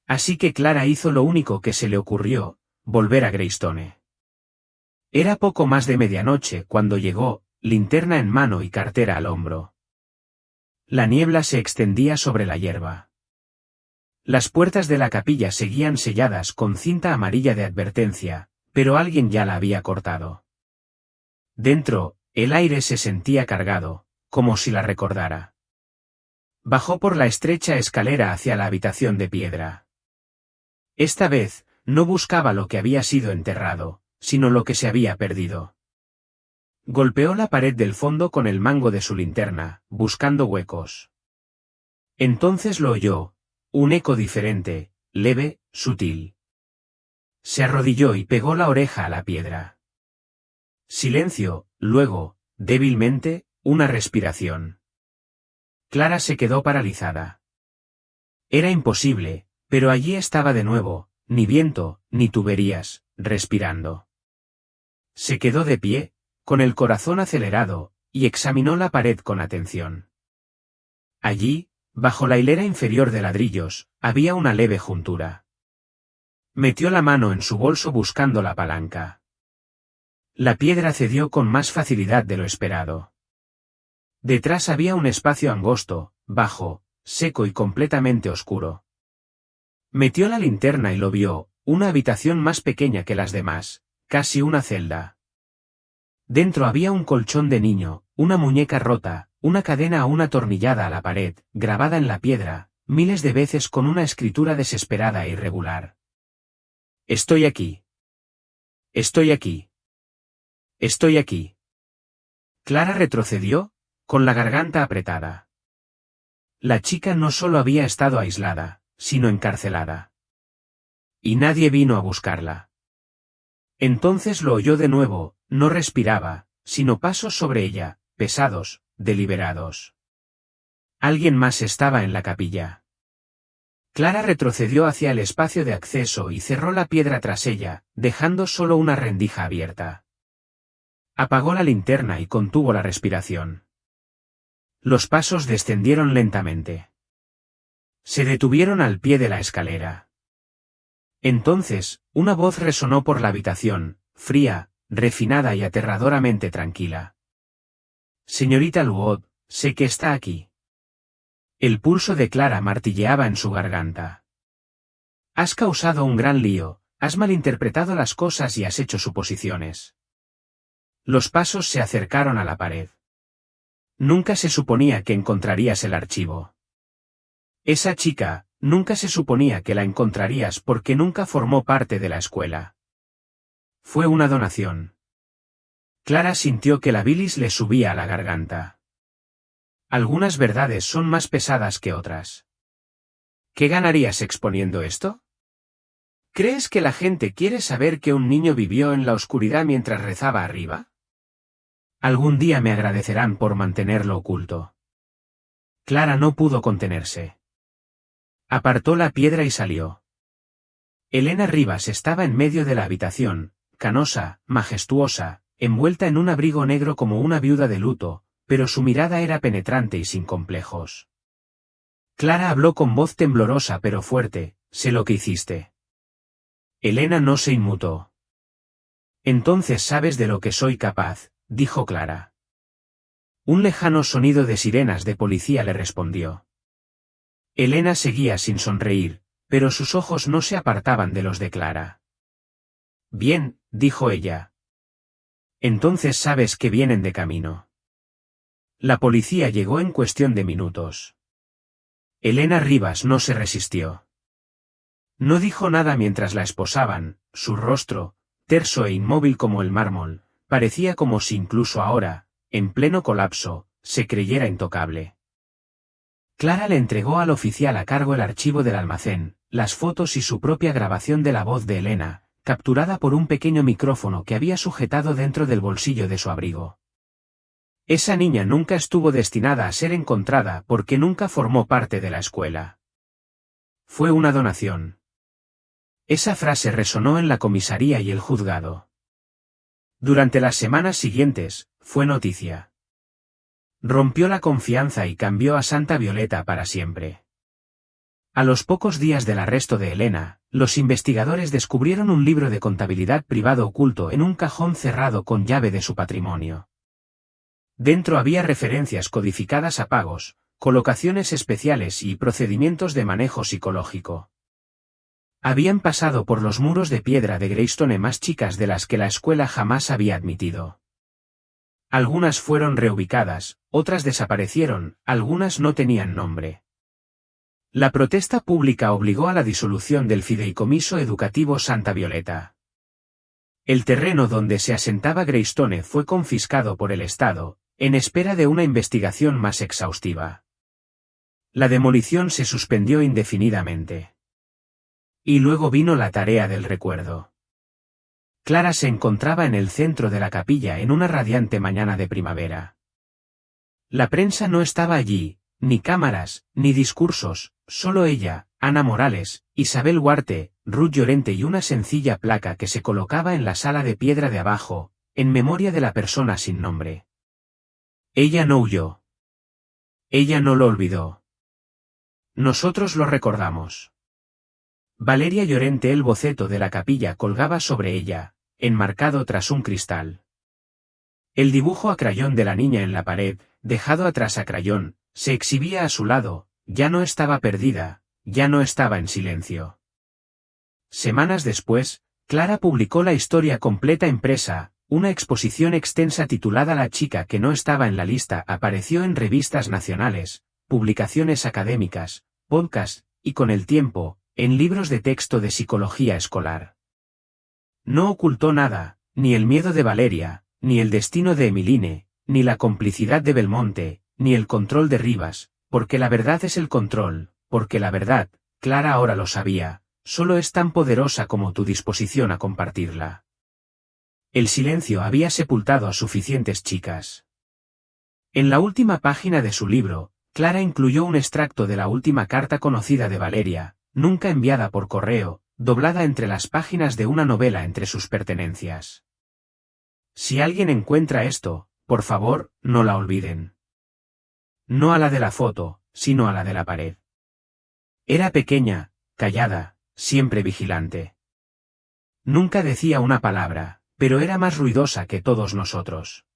Así que Clara hizo lo único que se le ocurrió, volver a Greystone. Era poco más de medianoche cuando llegó, linterna en mano y cartera al hombro. La niebla se extendía sobre la hierba. Las puertas de la capilla seguían selladas con cinta amarilla de advertencia, pero alguien ya la había cortado. Dentro, el aire se sentía cargado, como si la recordara. Bajó por la estrecha escalera hacia la habitación de piedra. Esta vez, no buscaba lo que había sido enterrado, sino lo que se había perdido. Golpeó la pared del fondo con el mango de su linterna, buscando huecos. Entonces lo oyó, un eco diferente, leve, sutil. Se arrodilló y pegó la oreja a la piedra. Silencio, luego, débilmente, una respiración. Clara se quedó paralizada. Era imposible, pero allí estaba de nuevo, ni viento, ni tuberías, respirando. Se quedó de pie, con el corazón acelerado, y examinó la pared con atención. Allí, bajo la hilera inferior de ladrillos, había una leve juntura. Metió la mano en su bolso buscando la palanca. La piedra cedió con más facilidad de lo esperado. Detrás había un espacio angosto, bajo, seco y completamente oscuro. Metió la linterna y lo vio, una habitación más pequeña que las demás, casi una celda. Dentro había un colchón de niño, una muñeca rota, una cadena aún atornillada a la pared, grabada en la piedra, miles de veces con una escritura desesperada e irregular. Estoy aquí. Estoy aquí. Estoy aquí. Clara retrocedió, con la garganta apretada. La chica no solo había estado aislada, sino encarcelada. Y nadie vino a buscarla. Entonces lo oyó de nuevo, no respiraba, sino pasos sobre ella, pesados, deliberados. Alguien más estaba en la capilla. Clara retrocedió hacia el espacio de acceso y cerró la piedra tras ella, dejando solo una rendija abierta. Apagó la linterna y contuvo la respiración. Los pasos descendieron lentamente. Se detuvieron al pie de la escalera. Entonces, una voz resonó por la habitación, fría, refinada y aterradoramente tranquila. Señorita Luod, sé que está aquí. El pulso de Clara martilleaba en su garganta. Has causado un gran lío, has malinterpretado las cosas y has hecho suposiciones. Los pasos se acercaron a la pared. Nunca se suponía que encontrarías el archivo. Esa chica, nunca se suponía que la encontrarías porque nunca formó parte de la escuela. Fue una donación. Clara sintió que la bilis le subía a la garganta. Algunas verdades son más pesadas que otras. ¿Qué ganarías exponiendo esto? ¿Crees que la gente quiere saber que un niño vivió en la oscuridad mientras rezaba arriba? Algún día me agradecerán por mantenerlo oculto. Clara no pudo contenerse. Apartó la piedra y salió. Elena Rivas estaba en medio de la habitación, canosa, majestuosa, envuelta en un abrigo negro como una viuda de luto, pero su mirada era penetrante y sin complejos. Clara habló con voz temblorosa pero fuerte: «Sé lo que hiciste». Elena no se inmutó. «Entonces sabes de lo que soy capaz», dijo Clara. Un lejano sonido de sirenas de policía le respondió. Elena seguía sin sonreír, pero sus ojos no se apartaban de los de Clara. «Bien», dijo ella. «Entonces sabes que vienen de camino». La policía llegó en cuestión de minutos. Elena Rivas no se resistió. No dijo nada mientras la esposaban. Su rostro, terso e inmóvil como el mármol, parecía como si incluso ahora, en pleno colapso, se creyera intocable. Clara le entregó al oficial a cargo el archivo del almacén, las fotos y su propia grabación de la voz de Elena, capturada por un pequeño micrófono que había sujetado dentro del bolsillo de su abrigo. Esa niña nunca estuvo destinada a ser encontrada porque nunca formó parte de la escuela. Fue una donación. Esa frase resonó en la comisaría y el juzgado. Durante las semanas siguientes, fue noticia. Rompió la confianza y cambió a Santa Violeta para siempre. A los pocos días del arresto de Elena, los investigadores descubrieron un libro de contabilidad privado oculto en un cajón cerrado con llave de su patrimonio. Dentro había referencias codificadas a pagos, colocaciones especiales y procedimientos de manejo psicológico. Habían pasado por los muros de piedra de Greystone más chicas de las que la escuela jamás había admitido. Algunas fueron reubicadas, otras desaparecieron, algunas no tenían nombre. La protesta pública obligó a la disolución del Fideicomiso Educativo Santa Violeta. El terreno donde se asentaba Greystone fue confiscado por el Estado, en espera de una investigación más exhaustiva. La demolición se suspendió indefinidamente. Y luego vino la tarea del recuerdo. Clara se encontraba en el centro de la capilla en una radiante mañana de primavera. La prensa no estaba allí, ni cámaras, ni discursos, solo ella, Ana Morales, Isabel Huarte, Ruth Llorente y una sencilla placa que se colocaba en la sala de piedra de abajo, en memoria de la persona sin nombre. Ella no huyó. Ella no lo olvidó. Nosotros lo recordamos. Valeria Llorente. El boceto de la capilla colgaba sobre ella, enmarcado tras un cristal. El dibujo a crayón de la niña en la pared, dejado atrás a crayón, se exhibía a su lado. Ya no estaba perdida, ya no estaba en silencio. Semanas después, Clara publicó la historia completa impresa. Una exposición extensa titulada La chica que no estaba en la lista apareció en revistas nacionales, publicaciones académicas, podcasts, y con el tiempo, en libros de texto de psicología escolar. No ocultó nada, ni el miedo de Valeria, ni el destino de Emeline, ni la complicidad de Belmonte, ni el control de Rivas, porque la verdad es el control, porque la verdad, Clara ahora lo sabía, solo es tan poderosa como tu disposición a compartirla. El silencio había sepultado a suficientes chicas. En la última página de su libro, Clara incluyó un extracto de la última carta conocida de Valeria, nunca enviada por correo, doblada entre las páginas de una novela entre sus pertenencias. Si alguien encuentra esto, por favor, no la olviden. No a la de la foto, sino a la de la pared. Era pequeña, callada, siempre vigilante. Nunca decía una palabra, pero era más ruidosa que todos nosotros.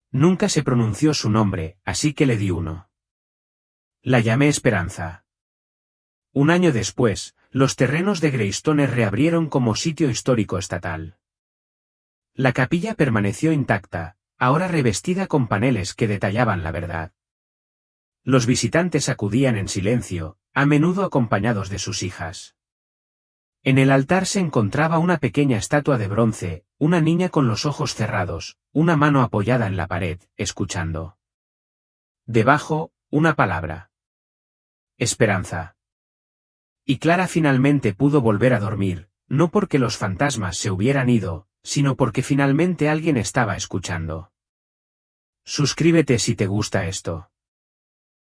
Nunca se pronunció su nombre, así que le di uno. La llamé Esperanza. Un año después, los terrenos de Greystone reabrieron como sitio histórico estatal. La capilla permaneció intacta, ahora revestida con paneles que detallaban la verdad. Los visitantes acudían en silencio, a menudo acompañados de sus hijas. En el altar se encontraba una pequeña estatua de bronce, una niña con los ojos cerrados, una mano apoyada en la pared, escuchando. Debajo, una palabra. Esperanza. Y Clara finalmente pudo volver a dormir, no porque los fantasmas se hubieran ido, sino porque finalmente alguien estaba escuchando. Suscríbete si te gusta esto.